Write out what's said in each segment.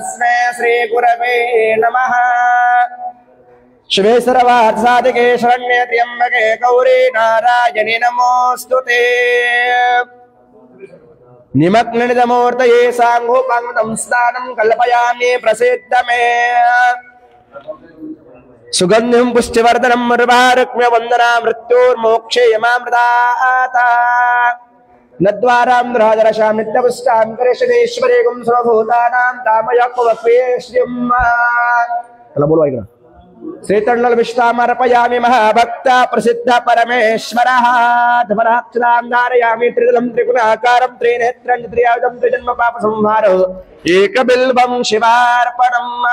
तस्मै श्री गुरवे नमः। शिवे सर्वार्थसाधिके शरण्ये त्र्यम्बके गौरी नारायणि नमोऽस्तुते। निमग्ननिधमूर्तये साङ्गोपाङ्गं स्नानं कल्पयामि प्रसीद्यमे। सुगन्धिं पुष्टिवर्धनं मरुभारुक्म्य वन्दना मृत्युर्मोक्षे यमामृताता। नद्वारां राजरशां नित्यपुष्टां करेशनेश्वरेगुं सर्वभूतानां तामयक्वक्वेश्रियं। चलो बोलो इधर। श्रीतण्डल विष्टामर्पयामि महाभक्त प्रसिद्ध परमेश्वरः। धवराक्षरां धारयामि त्रिदलं त्रिगुणाकारं त्रिनेत्रं त्रियायुधं त्रिजन्म पापसंहारो एकबिल्वं शिवार्पणम्।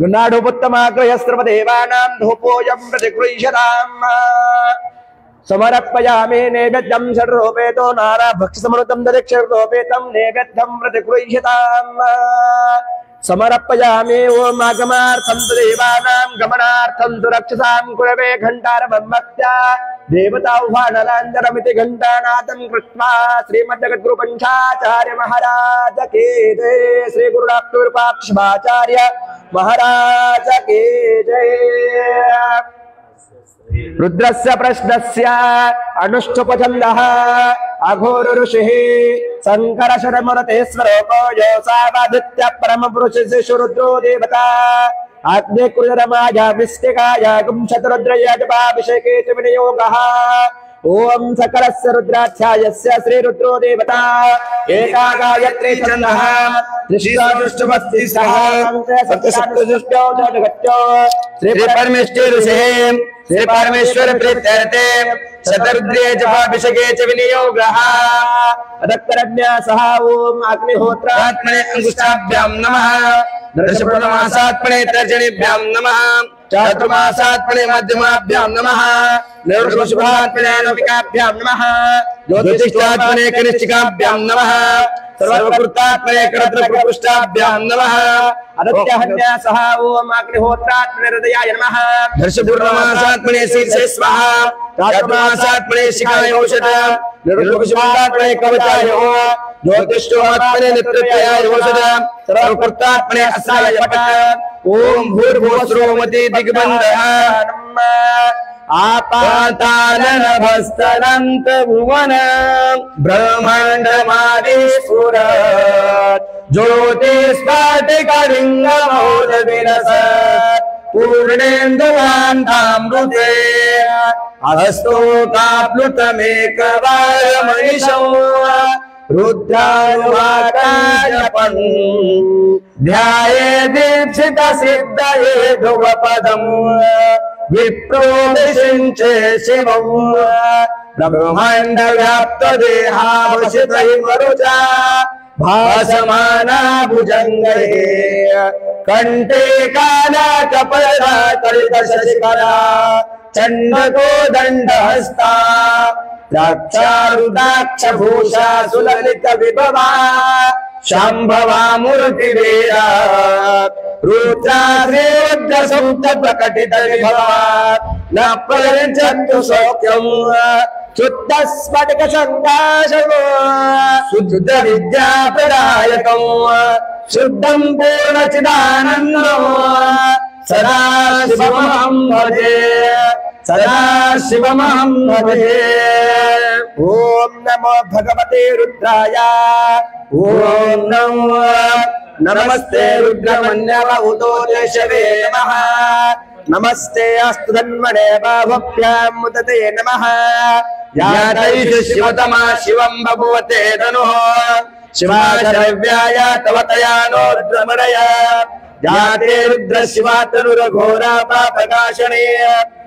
गुणाढ्योपुत्तमाग्रहस्त्रवदेवानां धूपोऽयं प्रतिगृह्यताम्। समर्पयामि नैवेद्यं षड्रूपेतो नानाभक्षसमृतं दधिक्षरूपेतं नैवेद्यं प्रतिगृह्यताम्। समर्पयामि ओम आगमार्थं तु देवानां गमनार्थं तु रक्षसां कुरवे घण्टारमभक्त्या देवताह्वानलाञ्जनमिति घण्टानादं कृत्वा श्रीमद्जगद्गुरुपञ्चाचार्य महाराज की जय। श्री गुरुडाक्टूर्पाक्षाचार्य महाराज की जय। रुद्रस्य प्रश्नस्य अनुष्ठुपछन्दः अघोर ऋषिः शंकर शरमरतेश्वरो योऽसावादित्य परमपुरुषः शिशुरुद्रो देवता। आग्ने कुलरमाया मिष्टिकाया गुंशतरुद्रय जपाभिषेके च विनियोगः। ओम सकलस्य रुद्राध्यायस्य श्री रुद्रो देवता। एका गायत्री छन्दः त्रिशादुष्टमस्ति सः सप्तसप्तदुष्टो जगत्यो श्री परमेश्वर ऋषिः श्री परमेश्वर प्रीत्यर्थे शतरुद्रे जपाभिषेके च विनियोगः। अदक्करन्यासः ओम अग्निहोत्रात्मने अंगुष्ठाभ्यां नमः। दशपूर्णमासात्मने तर्जनीभ्यां नमः। चातुर्मासात्मने मध्यमाभ्यां नमः। निर्वृषभात्मने नविकाभ्यां नमः। ज्योतिष्ठात्मने कनिष्ठिकाभ्यां नमः। सर्वकृतात्मने करत्रपुष्टाभ्यां नमः। अदत्यहन्यासः ओम अग्निहोत्रात्मने हृदयाय नमः। दशपूर्णमासात्मने शीर्षे स्वाहा। चातुर्मासात्मने शिखाय औषधः। निर्वृषभात्मने कवचाय ज्योतिष्ठात्मने नेत्रत्वयाय औषधः। सर्वकृतात्मने अस्याय पटः। ओम भूर्भुवस्रोमति दिग्बन्धः। आपातालनभस्तनन्त भुवन ब्रह्माण्डमादिस्फुर ज्योतिस्फटिकलिङ्गमौलविलसत् पूर्णेन्दुकान्तामृते हस्तोकाप्लुतमेकवारमनिशौ रुद्रानुवाकायपन् ध्याये दीक्षित सिद्धये ध्रुवपदम् विप्रो विषिञ्चे शिवम् ब्रह्माण्ड व्याप्त देहावशितैर्मरुचा भासमाना भुजङ्गये कण्ठे कालाकपला कलितशशिखरा चण्डको दण्डहस्ता द्राक्षारुदाक्षभूषा सुललित विभवा शाम्भवा मूर्तिवेरा रुद्राद्रेद्रसुप्त प्रकटित विभवा न प्रलज्जन्तु सौख्यम् शुद्ध स्फटिक संकाशो शुद्ध विद्या प्रदायकम् शुद्धं पूर्णचिदानन्दम् सदा शिवमहं भजे सदा शिवमहं भजे। ओम नमो भगवते रुद्राय। ओम नमो नमस्ते रुद्रमन्यवहुतोदेशवे नमः। नमस्ते अस्तु धन्वने बाहुभ्यां मुदते नमः। यातैष शिवतमा शिवं बभुवते धनुः शिवाशरव्याय तव तया नो रुद्रमरय। जाते रुद्र शिवातनुरघोरा पापकाशने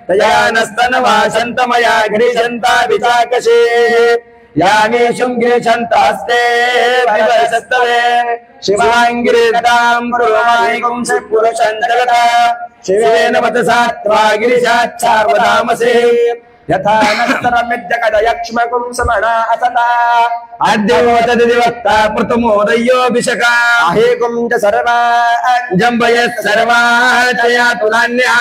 तया नस्तनवासन्तमया घ्रिशन्ता विचाकशे यानि शुङ्गे शन्तास्ते विवसस्तवे शिवाङ्गिरितां पुरमायिकुं पुरुषं जगता शिवेन वतसा त्वा गिरिशाच्छावदामसे यथा नस्तरमिद्यकदयक्ष्मकुं समना असता अद्योतदिवक्ता प्रथमोदयोऽभिषका अहेकुं च सर्वा जम्बयः सर्वा चया तुलान्यः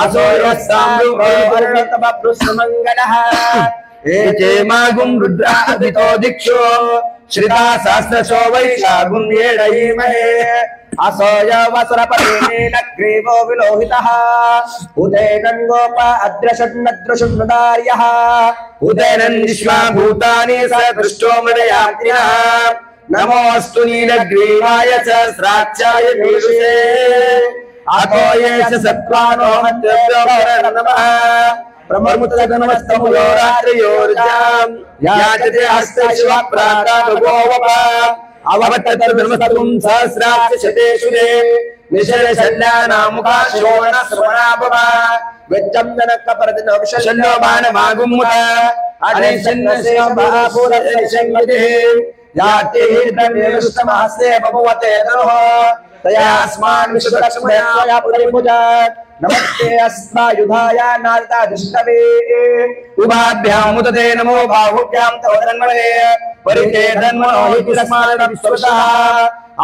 असोरस्सामृतमङ्गलः ఏచేమాగుం రుద్రాభితో దిక్షో శ్రితా సహస్రశో వైశాగుం ఏడయీమహే అసోయ వసరపదేన గ్రీవో విలోహితః ఉదయనం గోప అద్రషన్నద్రషున్నార్యః ఉదయనం విశ్వా భూతాని సదృష్టో మదయాగ్నిః నమోస్తు నీలగ్రీవాయ సహస్రాక్షాయ మేషే అతోయేష సత్వానో నమః ప్రమముతగనమస్తములో రాత్రియోర్జాం యాచతే హస్త శివ ప్రాతఃగోవప అవతత బ్రహ్మత్వం సహస్రాక్ష శతేషురే నిశర శల్యానాముఖ శోణ శ్రవణాభవ వెచ్చందనక పరదిన విషల్లో బాణమాగుముత అనిశన్న శివభాపూర నిశంగితే యాతి హిర్దమేష్టమహస్తే బభవతే నరః తయాస్మాన్ విశ్వలక్ష్మయా పురిభుజా నమస్తే అస్మాయుధాయ నారదాధిష్టవే ఉభాభ్యాం ముదతే నమో బాహుభ్యాం తవదన్మనే పరిచేదన్మనో హితస్మానం సుషః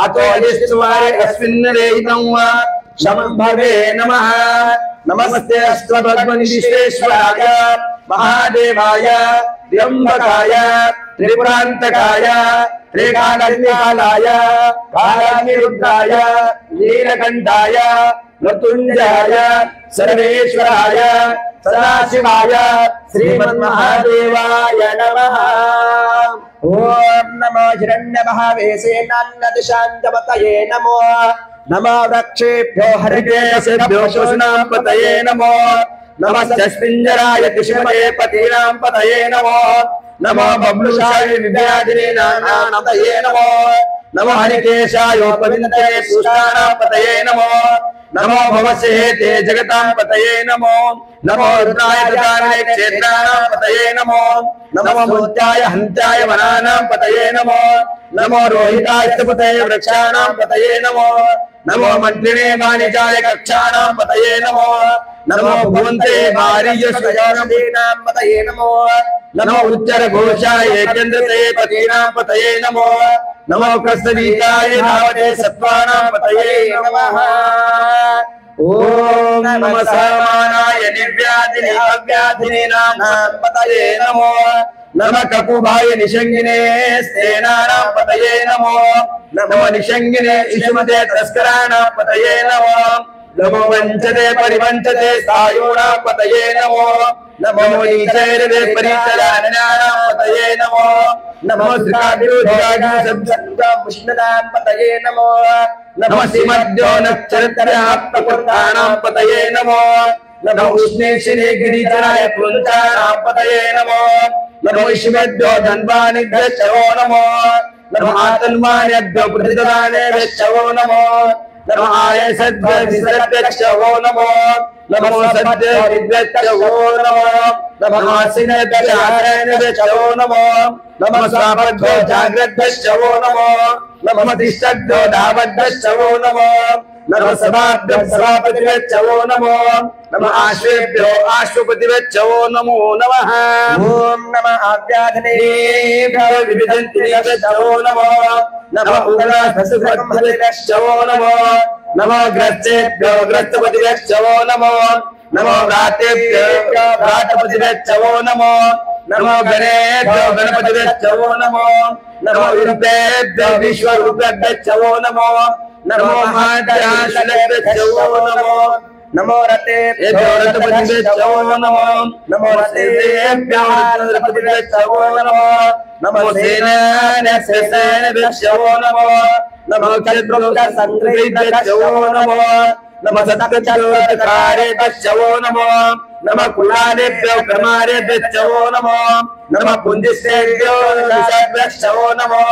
అతో యస్వాయ అస్మిన్నరేహితం శమంభవే నమః నమస్తే అస్మద్వద్విశ్వేశ్వరాయ మహాదేవాయ త్ర్యంబకాయ త్రిపురాంతకాయ త్రికాలాయ కాలానిరుద్ధాయ నీలకంఠాయ మృత్యుంజయాయ సర్వేశ్వరాయ సదాశివాయ శ్రీమన్మహాదేవాయ నమః ఓం నమో హిరణ్యమహావేశేనాన్నదిశాంతవతయే నమో నమో వృక్షేభ్యో హరికేశేభ్యో శోషణాం పతయే నమో నమస్తస్మింజరాయ కృష్ణమయే పతీనాం పతయే నమో నమో బబ్లుషాయ విద్యాధినే నానాపతయే నమో నమో హరికేశాయోపవిందే పుష్టానాం పతయే నమో నమో భవసేతే జగతాం పతయే నమో నమో రుద్రాయ దదానే క్షేత్రాణాం పతయే నమో నమో మృత్యాయ హంత్యాయ వనానాం పతయే నమో నమో రోహితాయ పతయే వృక్షాణాం పతయే నమో నమో మంత్రిణే వాణిజాయ కక్షాణాం పతయే నమో నమో భువంతే భార్యశ్వయానాం పతయే నమో నమో ఉచ్చర ఘోషాయ ఏకేంద్రతే పతీనాం పతయే నమో నమో కస్తవీతాయ ధావతే సత్వానాం పతయే నమః ఓం నమః సమానాయ నిర్వ్యాధిని అవ్యాధిని నానాం పతయే నమో నమ కపుభాయ నిషంగినే స్థేనానాం పతయే నమో నమో నిషంగినే ఇషుమతే తస్కరాణాం పతయే నమో నమో వంచతే పరివంచతే స్థాయూణాం పతయే నమో నమో నీచైరదే పరిచరాణానాం పతయే నమో నమో శ్రీకాభ్యోజాగ్నిసబ్జంగముష్ణనాం పతయే నమో నమో శ్రీమద్యో నక్షత్రప్రకృతానాం పతయే నమో నమో ఉష్ణేశినే గిరిజనాయ పుంచానాం పతయే నమో నమో శివేభ్యో ధన్వానిభ్యశ్చో నమో నమో ఆతన్వానేభ్యో ప్రతిదానేభ్యశ్చో నమో నమో ఆయసద్భ్యశ్చో నమో నమో సద్భ్యశ్చో నమో నమో ఆసినేభ్యశ్చో నమో నమో స్వాపద్భ్యో జాగ్రద్భ్యశ్చో నమో నమో తిష్టద్భ్యో ధావద్భ్యశ్చో నమో నమో సభాభ్యో సభాపతిభ్యశ్చో నమో నమో ఆశ్వేభ్యో ఆశ్వపతిభ్యశ్చో నమో నమః ఓం నమః ఆవ్యాధనేభ్యో వివిధంతిభ్యశ్చో నమో నమో ఉగ్రభస్సుభ్యశ్చో నమో నమో గ్రస్తేభ్యో గ్రస్తపతిభ్యశ్చో నమో నమో వ్రాతేభ్యో వ్రాతపతిభ్యశ్చో నమో నమో గణేభ్యో గణపతిభ్యశ్చో నమో నమో విరూపేభ్యో విశ్వరూపేభ్యశ్చో నమో నమో మహాత్యాశలేభ్యశ్చో నమో నమో రతేభ్యో రతపతిభ్యశ్చో నమో నమో రతేభ్యో రతపతిభ్యశ్చో నమో నమో సేనాభ్యశ్చో నమో నమో క్షత్రసంగ్రహేభ్యశ్చో నమో నమో సత్కృతారేభ్యశ్చో నమో నమో కులాలేభ్యో క్రమారేభ్యశ్చో నమో నమో పుంజిష్టేభ్యో విషాభ్యశ్చో నమో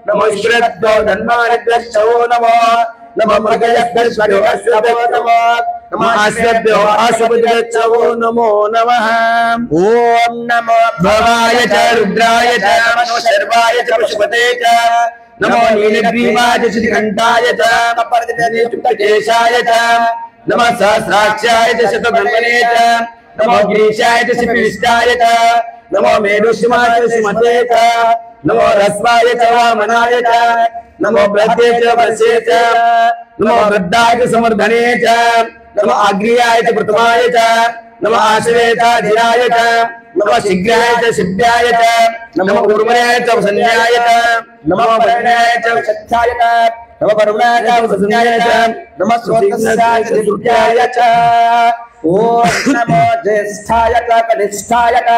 నమో శ్రేభ్యో ధన్వానేభ్యశ్చో నమో నమో మృగయభ్యశ్చో నమో నమో ఆశ్వభ్యో ఆశ్వపతిభ్యశ్చో నమో నమః ఓం నమో భవాయ చ రుద్రాయ చ నమో శర్వాయ చ పశుపతే చ నమో నీలగ్రీవాయ చ శ్రీకంఠాయ చ పరదినేశాయ చ నమో సహస్రాక్షాయ చ శతబ్రహ్మణే చ నమో గిరీశాయ చ శిపిష్టాయ చ నమో మేరుష్మాయ చ సుమతే చ నమో రస్వాయ చ వామనాయ చ నమో ప్రత్యే చ వశే చ నమో వృద్ధాయ చ సమర్ధనే చ నమో అగ్రియాయ చ ప్రథమాయ చ నమో ఆశ్రయ చ ధీరాయ చ नमः शीघ्राय च सिद्ध्याय च नमः ऊर्मयाय च वसन्याय च नमः वरण्याय च वशत्याय च नमः वरुणाय च वसन्याय च नमः स्रोतस्याय च दुर्गाय च ओम नमो ज्येष्ठाय च कनिष्ठाय च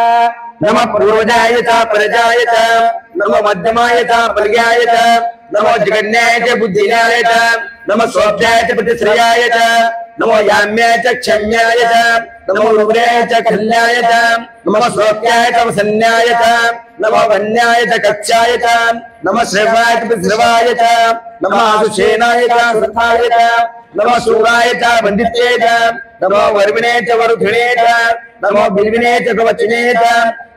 नमः पूर्वजाय च परजाय च नमः मध्यमाय च बल्याय च नमो जगन्याय च बुद्धियाय च नमः स्वप्नाय च प्रतिश्रयाय च नमो याम्याय च क्षम्याय च नमो रुग्णाय च खल्याय च नमः स्वप्नाय च वसन्याय च नमो वन्याय च कक्षाय च नमः श्रवाय च प्रतिश्रवाय च नमः आशुषेनाय च सुरथाय च नमः शूराय च वन्दित्ये च नमो वर्मिणे च वरुधिणे च नमो बिल्विने च कवचिने च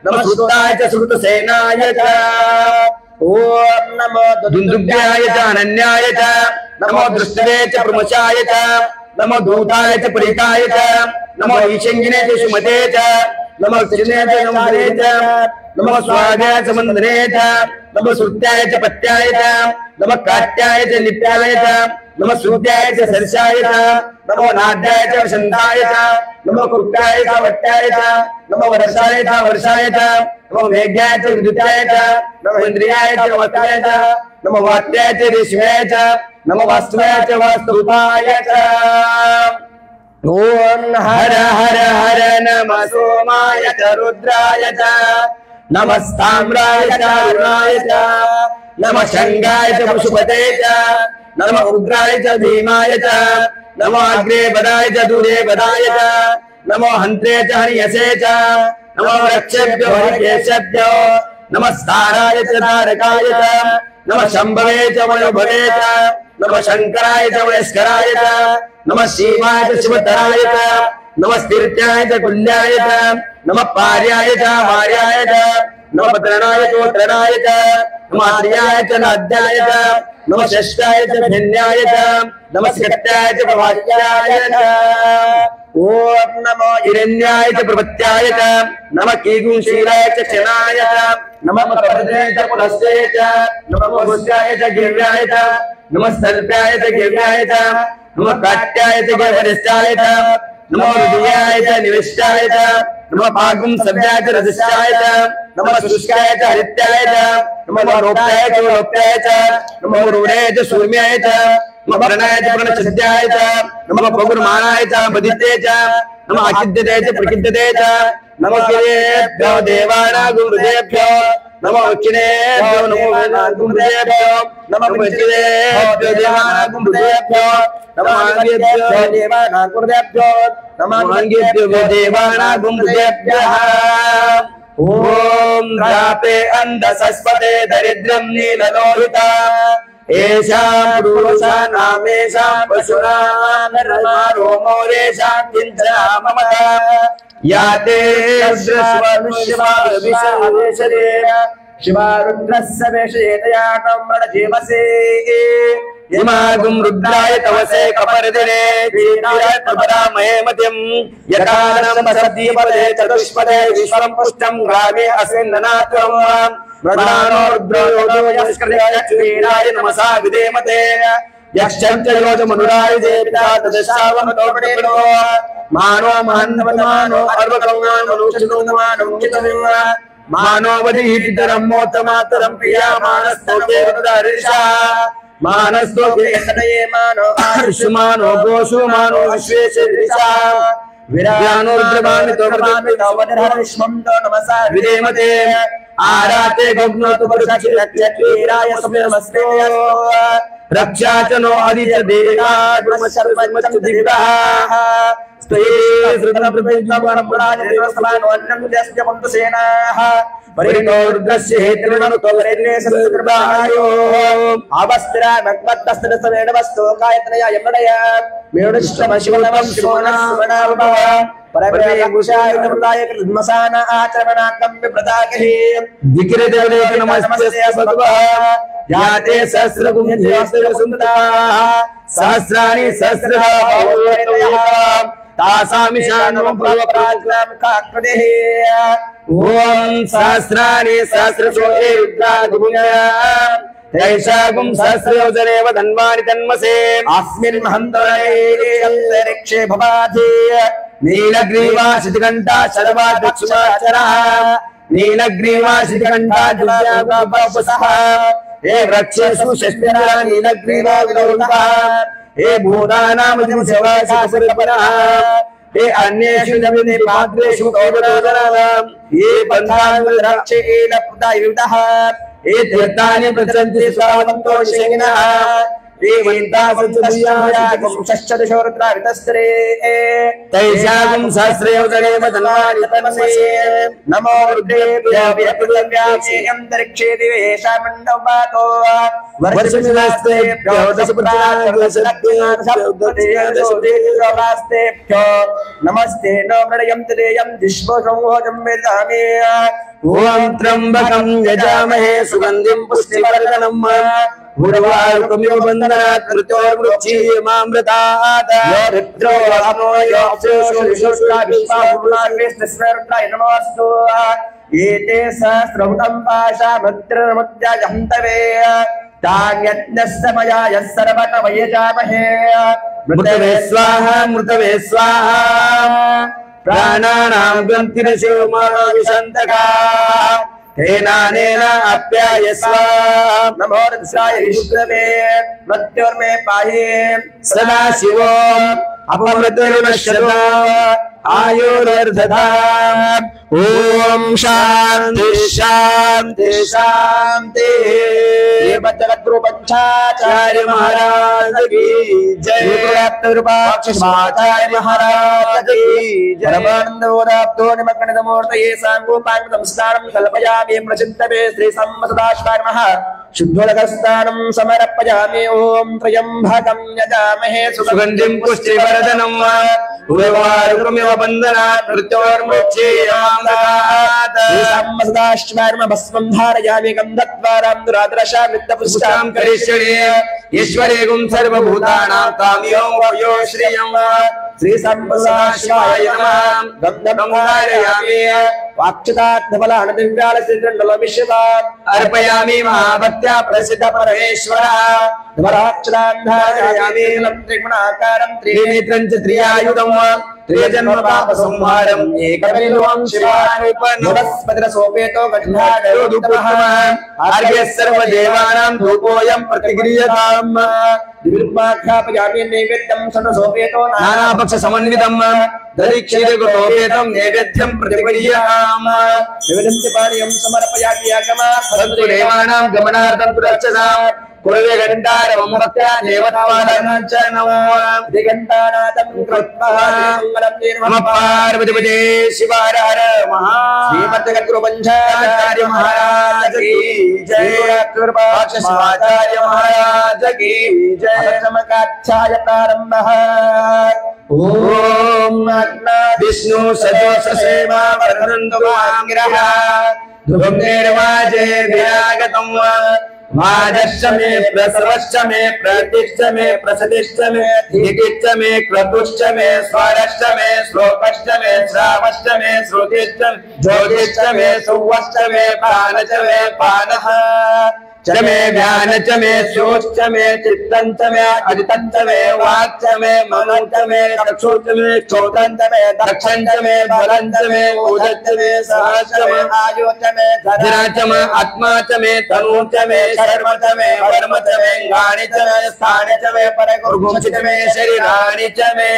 नमः श्रुताय च श्रुतसेनाय च ओम नमो दुन्दुभ्याय च अनन्याय च नमो दृष्टवे च प्रमुचाय च नमो दूताय च परिताय च नमो ईशंगिने च सुमते च नमो चिने च नमरे च नमो स्वागाय च मंदने च नमो श्रुत्याय च पत्याय च नमो काट्याय च नित्याय च नमो श्रुत्याय च सरसाय च नमो नाद्याय च वसन्ताय च नमो कुट्याय च वट्याय च नमो वर्षाय च वर्षाय च नमो मेघ्याय च विद्युताय च नमो इंद्रियाय च वत्याय च नमो वात्याय च रेशमाय च नमो वास्तवाय च वास्तुपाय च ओम हर हर हर नमः सोमाय च रुद्राय च नमः ताम्राय च अरुणाय च नमः शंगाय च पशुपते च नमः उग्राय च भीमाय च नमो अग्रे बदाय च दूरे बदाय च नमो हन्त्रे च हरियसे च नमो वृक्षेभ्यो हरिकेशेभ्यो नमः स्थाराय च तारकाय च नमः शंभवे च वयोभवे च नमः शंकराय च वयस्कराय च नमः शिवाय च शिवतराय च नमः स्थिर्त्याय च कुल्याय च नमः पार्याय च मार्याय च नमः भद्रनाय च वत्रनाय च नमः आर्याय च नाद्याय च नमः षष्ठाय च भिन्याय च नमः स्कट्याय च प्रभात्याय च ओम नमो हिरण्याय च प्रपत्याय च नमः कीगुंशीलाय च क्षणाय च नमः प्रभद्रे च पुलस्ते च नमः भुस्याय च गिर्याय च नमः सर्प्याय च गिर्याय च नमः काट्याय च गिर्वरिष्ठाय च नमो हृदयाय च निविष्टाय च नमः पागुं सव्याय च रजस्याय च नमः शुष्काय च हरित्याय च नमः रोप्याय च लोप्याय च नमः रूढाय च सूर्म्याय च नमः प्रणयाय च प्रणच्छद्याय च नमः पगुर्माणाय च बदित्ये च नमः अकिद्यते च प्रकिद्यते च नमः किरेभ्यो देवानागुं हृदयेभ्यो नमो अक्षिणेभ्यो नमो वेदागुंभ्यो नमो पंचदेभ्यो देवानागुं हृदयेभ्यो नमः आंगेभ्यो देवानागुं हृदयेभ्यो नमः आंगेभ्यो देवानागुं हृदयेभ्यः ओम रापे अंधसस्पते दरिद्रं नीललोहिता एषां पुरुषाणामेषां पशूनां नरमारो रेषां किञ्चन ममता याते दृश्वनुष्यमाविशरे शिवारुद्रस्य वेशयेतयातं रणजीवसे यमागुं रुद्राय तवसे कपर्दिने वीराय प्रपदामहे मतिं यकानं सद्दीपदे चतुष्पदे विश्वं पुष्टं ग्रामे अस्मिन्ननात्रं प्रधानो रुद्रो यस्कृतयक्षवीराय नमसा विदेमते यक्षं च योजमनुराय देवता तदशावमतोपडेनो मानो महन्नवमानो अर्वकौनो मनुष्यनो मानो चितमिं मानो वधिहितरं मोतमातरं प्रियामानस्तोके वदरिषा मानस्तोके यतये मानो आयुष्मानो गोषु मानो विश्वेशरिषा विरानो रुद्रमानितो वदरहरिष्मं नमसा विदेमते आराते गग्नोतु परक्षीराय समेमस्ते रक्षा च नो आदित्य देवा ब्रह्मशर्मच्च दिव्याः स्तये श्रुतप्रभेदवरपुराज देवसमानो अन्नस्य मन्तसेनाः परिणो रुद्रस्य हेतुर्मनुतो वरेण्ये सकृपायो आवस्त्रा मग्मत्तस्तरसवेण वस्तोकायतनया यमनय मेणुष्टमशिवनमं शिवनस्वनावभव परमेगुषाय नमताय कृद्मसान आचरणाकं विप्रदाकहि विकिरदेवदेव नमस्ते सद्वः याते सहस्रगुण्यस्य सुन्दराः सहस्राणि सहस्रबाहुः तासामिशानं भवप्राज्ञामकाकृतिः ओम सहस्राणि सहस्रशोधे रुद्रादिपुण्य तैषागुं सहस्रयोजनेव धन्वानि तन्मसे अस्मिन् महन्तरे अन्तरिक्षे भवाधि नीलग्रीवा शितिकण्ठा शर्वादक्षुमाचरः नीलग्रीवा शितिकण्ठा दिव्यागोपसः हे वृक्षेषु षष्टिरा नीलग्रीवा विलोकः हे भूतानामधिशवासुरपनः हे अन्येषु नवीने पात्रेषु कौरवोदराणाम् ये बन्धानुरक्षेलपुतायुधः हे तीर्थानि प्रचरन्ति स्वावन्तोषेणः हे वैन्तासुतुल्याशोरुद्रावितस्त्रे तैषागुं सहस्रयोजनेव धन्वानि तन्मे नमो रुद्रेभ्यः अन्तरिक्षे दिवेशा मण्डपातो वर्षमिलास्तेभ्यो दशपुत्रास्तेभ्यो नमस्ते नो प्रणयं तदेयं विश्वसंहोजं वेदामि ओम त्र्यंबकं यजामहे सुगंधिं पुष्टिवर्धनम् उर्वारुकमिव बन्धनात् मृत्योर्मृच्छीयमामृतात् यो रुद्रो रामो यो विश्वापुरुषाविश्वापुरुषाविष्णुस्वरुद्राय नमोऽस्तु एते सहस्रहुतं पाशाभद्रमुद्याजहन्तवे तान्यज्ञस्य मया यः सर्वतमयजामहे मृतवे स्वाहा मृतवे स्वाहा प्राणानां ग्रन्थिरशिवमाविशन्तका हेनानेन अप्यायस्व नमो रुद्राय विष्णवे मृत्योर्मे पाहि सदा शिवो अपमृत्युर्नश्यतो आयुर्वर्धताम् ओम शांति शांति शांति जगद्गुरु पंचाचार्य महाराज की जय शिवाचार्य महाराज की जय परमानंदोदाब्दो निमग्नमूर्तये सांगोपांग नमस्कारं कल्पयामि प्रचिन्तवे श्री सम्मसदाशिवाय शुद्धोदकस्नानं समर्पयामि ओम त्र्यंबकं यजामहे सुगन्धिं पुष्टिवर्धनम् उर्वारुकमिव बन्धनात् मृत्योर्मृच्छीयमामृतात् सम्मसदाशिवाय भस्मं धारयामि गन्धद्वारां दुरादर्शां नित्यपुष्टां करिष्ये ईश्वरे गुं सर्वभूतानां काम्यो वयो श्रियं श्री सम्मसदाशिवाय नमः गन्धं धारयामि वाक्चतात्मफलान् दिव्यालसिद्रण्डलमिश्रितान् अर्पयामि महाभक्त्या प्रसिद्ध परमेश्वरः धराक्षरान्धारयामि त्रिगुणाकारं त्रिनेत्रं च त्रियायुधं त्रिजन्म पाप संहारं एकबिल्वं शिवार्पणं वनस्पतिरसोपेतो गन्धाढ्यो धूपः आर्य सर्वदेवानां धूपोऽयं प्रतिगृह्यताम् दिव्यमाख्यापयामि नैवेद्यं सदसोपेतो नानापक्षसमन्वितं दधिक्षीरगोपेतं नैवेद्यं प्रतिगृह्यामः निवेद्यं पानीयं समर्पयामि आगमा देवानां गमनार्थं पुरच्छताम् कुलवे घंटारवं भक्त्या देवतावादनं च नमो दिगंतानाथं कृत्वा नमः पार्वतीपते शिवार हर महा श्रीमद्गुरु पंचाचार्य महाराज की जय शिवाचार्य महाराज की जय समकाच्छाय प्रारंभः ओम विष्णु सदोष सेवा वर्धन्तु वांगिरः ध्रुवं निर्वाजे विरागतं वाजश्च मे प्रसवश्च मे प्रतिश्च मे प्रसदिश्च मे धीतिश्च मे क्रतुश्च मे स्वरश्च मे श्लोकश्च मे श्रावश्च मे श्रुतिश्च ज्योतिश्च मे सुवश्च मे प्राणश्च मे पानः च मे ध्यान च मे शोच मे चित्तं च मे अदितं च मे वाक् च मे मनं च मे चक्षु च मे श्रोतं च मे दक्षं च मे बलं च मे ओजः च मे सहस च मे आयु च मे धरा च मे आत्मा च मे तनु च मे शर्म च मे वर्म च मे गानि च मे स्थान च मे परगुरुं च मे शरीराणि च मे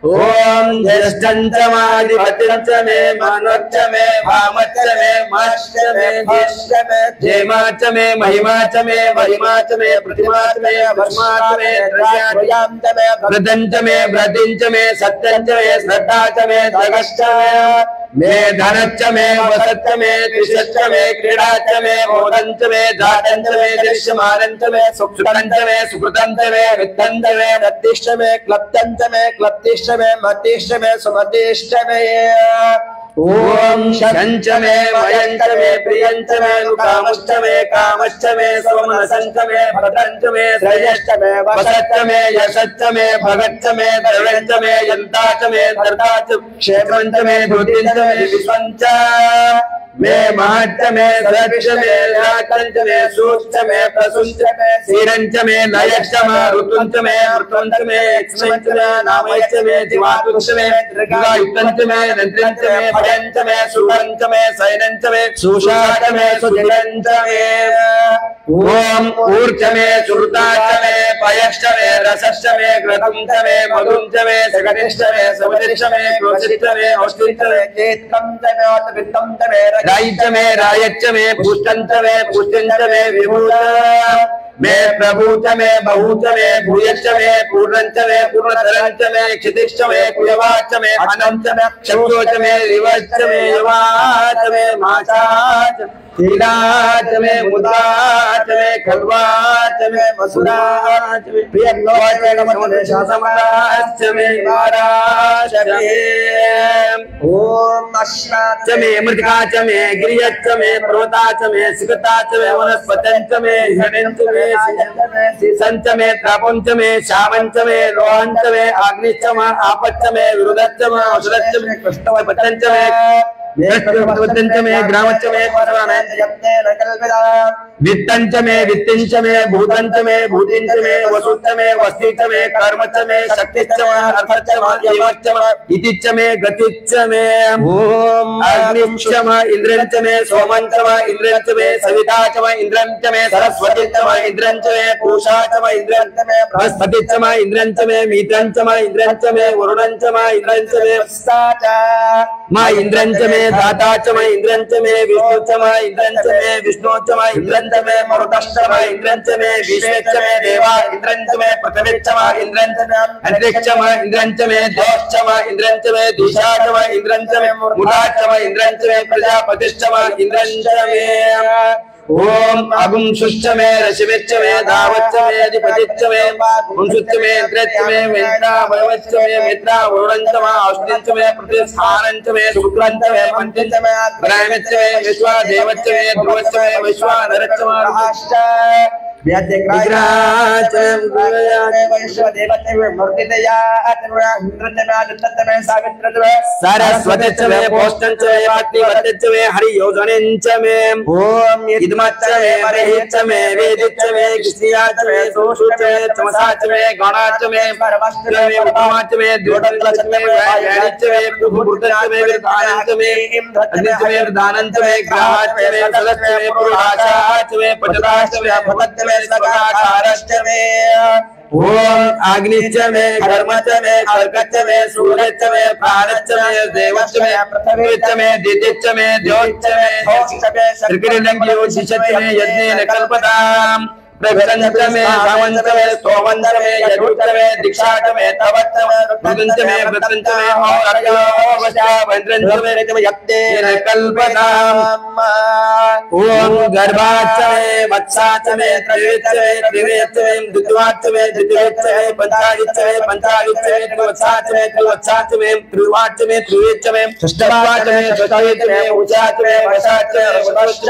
ओम ज्येष्ठं च मादिपतिं च मे मनोच्च मे भामच्च मे मश्च मे धिश्च मे जेमा च मे महिमा च मे महिमा च मे प्रतिमा च मे भस्मा च मे द्रव्यां च मे व्रतं च मे व्रतिं च मे सत्यं च मे श्रद्धा च मे जगश्च मे धनच्च मे वसच्च मे तिष्ठच्च मे क्रीडाच्च मे मोदं च मे जातं च मे दृश्यमानं च मे सुकृतं च मे सुकृतं च मे वित्तं च मे रत्तिश्च मे क्लप्तं च मे क्लप्तिश्च मे मतिश्च मे सुमतिश्च मे ओम शंच मे मयंच मे प्रियंच मे कामश्च मे कामश्च मे सोमनसंच मे भद्रंच मे श्रेयश्च मे वसच्च मे यशच्च मे भगच्च मे द्रव्यंच मे यन्ताच मे धर्ताच क्षेमंच मे धृतिंच मे विश्वंच मे महच्च मे सच्च मे राचंच मे सूच्च मे प्रसूंच मे सीरंच मे लयच्च मे ऋतुंच मे ऋतुंच मे एक्ष्मंच मे नामयच्च मे जीवातुंच मे दीर्घायुक्तंच मे नंत्रंच मे भयंच मे सुखंच मे सैनंच मे सुषाच मे सुधिरंच मे ओम ऊर्च मे सुरताच मे पयश्च मे रसश्च मे घृतंच मे मधुंच मे सकटिश्च मे सवतिश्च मे क्रोशिश्च मे औष्टिश्च मे चेत्रंच मे औतवित्तंच मे रायच्च मे रायच्च मे पुष्टंच मे पुष्टिंच मे विभूत मे प्रभूत मे बहुत मे भूयश्च मे पूर्णंच मे पूर्णतरंच मे क्षितिश्च मे कुयवाच मे अनंत मे क्षत्रोच मे रिवच्च मे यवाच मे माचाच हीराच मे मुद्राच मे खल्वाच मे मसुराच मे प्रियंगवाच मे शासमराच मे वाराच मे ओम अश्नाच मे मृतिकाच मे गिरियच्च मे पर्वताच मे सिकताच मे वनस्पतंच मे हिरणंच मे सीसंच मे त्रापंच मे श्यामंच मे लोहंच मे अग्निश्च मे आपच्च मे विरुद्धच्च मे औषधच्च मे कृष्णवपतंच मे वेष्टवपतंच मे ग्रामच्च मे वित्तंच मे वित्तिंच मे भूतंच मे भूतिंच मे वसुच्च मे वस्तिच्च मे कर्मच्च मे शक्तिच्च मे अर्थच्च मे जीवच्च मे इतिच्च मे गतिच्च मे ओम अग्निच्च मे इंद्रंच मे सोमंच मे इंद्रंच मे सविताच मे इंद्रंच मे सरस्वतीच्च मे इंद्रंच मे पूषाच मे इंद्रंच मे बृहस्पतिच्च मे इंद्रंच मे मित्रंच मे इंद्रंच मे वरुणंच मे इंद्रंच मे वस्ताच मे इंद्रंच मे दाताच मे इंद्रंच मे विष्णुच्च मे इंद्रंच मे विष्णुच्च मे इंद्रंच मे मरुतश्च मे इंद्रंच मे विश्वेच्च मे देवा इंद्रंच मे पृथ्वीच्च मे इंद्रंच मे अंतरिक्षच मे इंद्रंच मे द्योश्च मे इंद्रंच मे दिशाच मे इंद्रंच मे मुदाच मे इंद्रंच मे प्रजापतिश्च मे इंद्रंच मे ओम अगुंसुश्च मे रशिविच्च मे धावच्च मे अधिपतिच्च मे पुंसुच्च मे इंद्रच्च मे वेन्द्रा वयवच्च मे मित्रा वरुणंच मे औष्णिंच मे प्रतिस्थानंच मे शुक्लंच मे पंचंच मे ग्रामच्च मे विश्वादेवच्च मे ध्रुवच्च मे विश्वानरच्च मे राष्ट्र व्याधिग्राच मे वैश्वदेवच्च मे मूर्तितया इंद्रच्च मे सावित्रच्च मे सरस्वतीच्च मे पोष्टंच मे पत्नीवत्यच्च मे हरियोजनेच्च मे ओम इदमच्च मे बर्हिच्च मे वेदिच्च मे कृष्णियाच्च मे सोषुच्च मे तमसाच्च मे गणाच्च मे परमश्च मे उत्तमाच्च मे द्योतंच्च मे व्यायानिच्च मे पुरुषच्च मे विदानंच मे अग्निच्च मे विदानंच मे ग्राहाच्च मे सलच्च मे पुरुषाचाच्च मे पटदाच्च मे भवच्च मे स्वकाकारश्च मे ओम अग्निच्च मे कर्मच्च मे कर्कच्च मे सूर्यच्च मे प्राणच्च मे देवच्च मे पृथ्वीच्च मे दितिच्च मे द्योच्च मे थोश्च मे त्रिकिरणज्ञो दिशच्च मे यज्ञेन कल्पताम् प्रभृतंच मे सामंच मे स्तोमंच मे यजुच्च मे दीक्षाच मे तवच्च मे रुदंच मे वृतंच मे औरज्ञोवश्च वन्द्रंच मे यज्ञेन कल्पताम् ओम गर्भाच्च मे वत्साच्च मे त्रिवेच्च मे त्रिवेच्च मे द्वित्वाच्च मे द्वित्वेच्च मे पंचालिच्च मे पंचालिच्च मे त्रिवत्साच्च मे त्रिवत्साच्च मे त्रिवाच्च मे त्रिवेच्च मे षष्ठवाच्च मे षष्ठवेच्च मे उचाच्च मे वशाच्च मे वशश्च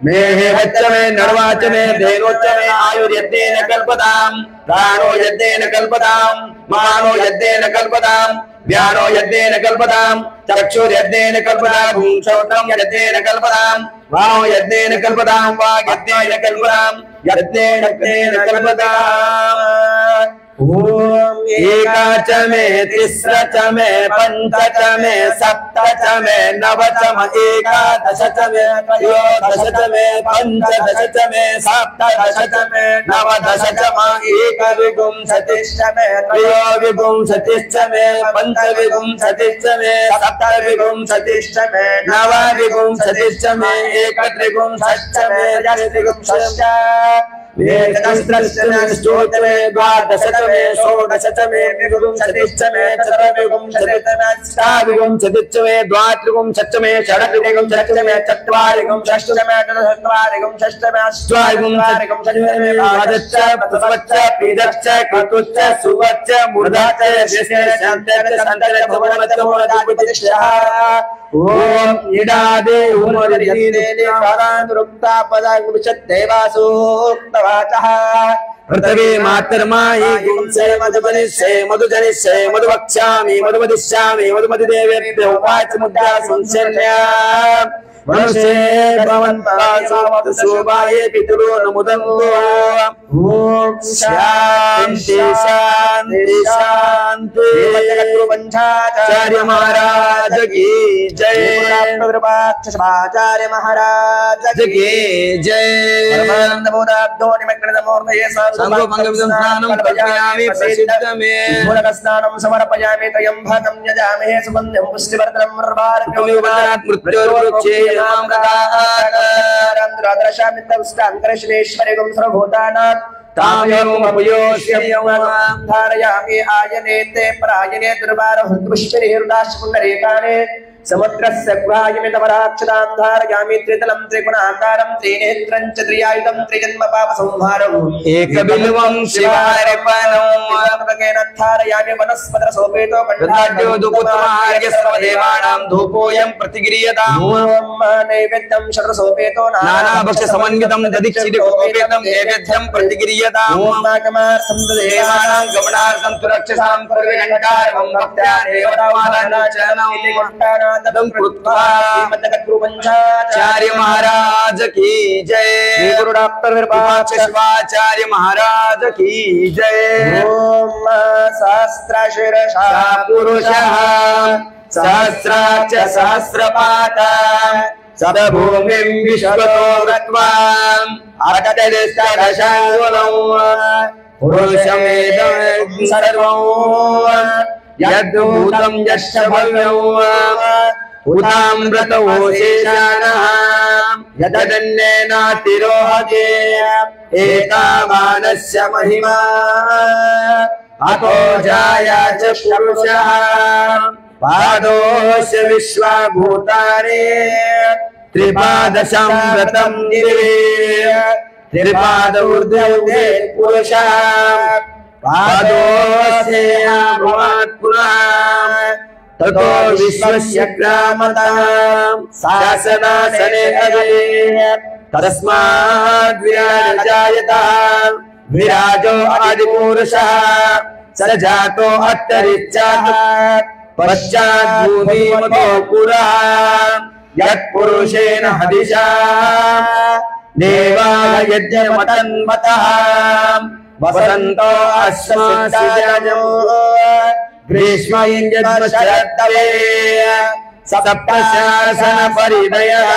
मे हेवच्च मे नर्वाच्च मे धेनोच्च मे आयुर्यज्ञेन कल्पताम् प्राणो यज्ञेन कल्पताम् मानो यज्ञेन कल्पताम् व्यानो यज्ञेन कल्पताम् चक्षुर्यज्ञेन कल्पताम् श्रोत्रम् यज्ञेन कल्पताम् वायो यज्ञेन कल्पताम् वाक् यज्ञेन कल्पताम् यज्ञेन कल्पताम् ओम एकाच मे तिस्र च मे पंच च मे सप्त च मे नव च मे एकादश च मे त्रयोदश च मे पंचदश च मे सप्तदश च मे नवदश च मे एकविंशतिश्च मे त्रयोविंशतिश्च मे पंचविंशतिश्च मे सप्तविंशतिश्च मे नवविंशतिश्च मे एकत्रिंशश्च मे त्रिंशश्च वेदस्त्रश्चमे स्तोत्रमे द्वादशतमे षोडशतमे विंशतिश्चमे चतुर्विंशतिश्चमे द्वात्रिंशत्तमे षड्विंशतिश्चमे चत्वारिंशत्तमे चतुश्चत्वारिंशत्तमे अष्टाविंशतिश्चमे आदश्च प्रथमश्च पीदश्च कृतुश्च सुवश्च मूर्धश्च यस्य शान्तश्च शान्तश्च भवनश्च भवनाधिपतिश्च ओम इडादे उमरिदेने कारानुरुक्ता पदागुरुचद्देवासु उक्तवाचः पृथ्वी मातर्माहि गुंसे मधुबनिष्ये मधुजनिष्ये मधुवक्ष्यामि मधुमदिष्यामि मधुमतिदेवेभ्यो उवाच मुद्रा संशन्या मनुष्ये भवन्तासावतु शोभाये पितरो नमुदन्तु ओम शान्ति शान्ति शान्ति आचार्य महाराज की जय आचार्य महाराज की जय परमानंद बोधाब्दो निमग्नमूर्तये संगोपंगविदंस्नानं कल्पयामि प्रसिद्धमे मूलकस्नानं समर्पयामि त्र्यम्बकं यजामहे सुगन्धिं पुष्टिवर्धनं वर्वार्कं मृत्योर्वृक्षे रामदादर्शामित्रष्टाङ्करेश्वरिगं सर्वभूतानां धारयामि आयने ते परायणे दुर्वारहुन्दुष्टिर्दाशपुण्डरीकाणे समुद्रस्य ग्वायमितवराक्षतां धारयामि त्रितलं त्रिगुणाकारं त्रिनेत्रं च त्रियायुधं त्रिजन्मपापसंहारम् एकबिल्वं शिवार्पणं धारयामि वनस्पतिसोपेतो गन्धाढ्यो धूपोत्तमार्यस्वदेवानां धूपोऽयं प्रतिगृह्यताम् नैवेद्यं शतसोपेतो नानाभक्षसमन्वितं दधिक्षितिकोपेतं नैवेद्यं प्रतिगृह्यताम् मागमार्थं देवानां गमनार्थं तु रक्षसां पूर्वघण्टारं भक्त्या देवतामानाचरणं आचार्य महाराज की जय गुरु डॉक्टर शिवाचार्य महाराज की जय ओम सहस्रशीर्षः पुरुषः सहस्राक्ष सहस्रपाता सदभूमिं विश्वतो गत्वा अटतिष्ठदशाङ्गुलं पुरुषमेदं सर्वं यद्भूतं यश्च भव्यम् उतामृतो शेषाणः यदन्येनातिरोहते एतावानस्य महिमा अतो जाया च पुरुषः पादोऽस्य विश्वभूतानि त्रिपादशमृतं दिवे त्रिपाद ऊर्ध्वे पुरुषः पादोऽस्याभवात् पुनः ततो विश्वस्य ग्रामतां शासनासने तस्माद् विराजजायतः विराजो आदिपुरुषः स जातो अन्तरिक्षात् पश्चात् भूमिमतो पुरः यत्पुरुषेण हदिशा देवाः यज्ञमतन्वतः वसन्तो अस्मासु ग्रीष्म शरत्वे सप्तशासन परिदयः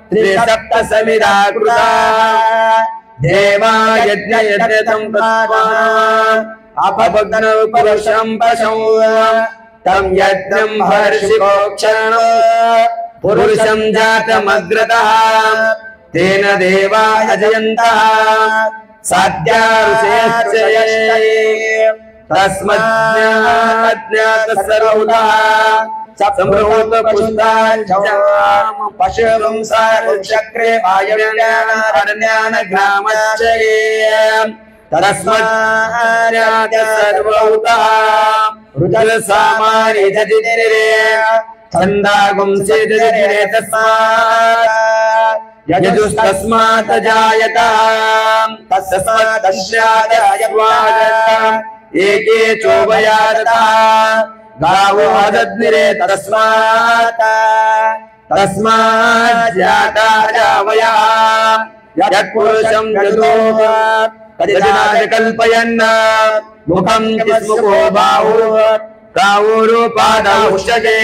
त्रिसप्तसमिधा कृता देवा यज्ञयज्ञतं अपभग्नौ पुरुषं पशौ तं यज्ञं हर्षिकोक्षणं पुरुषं जातमग्रतः तेन देवा अजयन्तः साध्यारुषेश्चये तस्मज्ञात सर्वतः संभ्रमोत पुष्टाञ्जम् पशुं साचक्रे वायव्यान ग्रामश्चये तस्मज्ञात सर्वतः रुदल सामानि जदिरे छन्दागुं सेदिरे तस्मात् यजुस्तस्मात् जायतः तस्मादस्यादयवादः एके चोभयादतः गावो हदद्निरे तस्मात् जाता जावयः यत्पुरुषं यतो तदिनाद कल्पयन् मुखं किस्मुखो बाहुरूपादाहुष्यते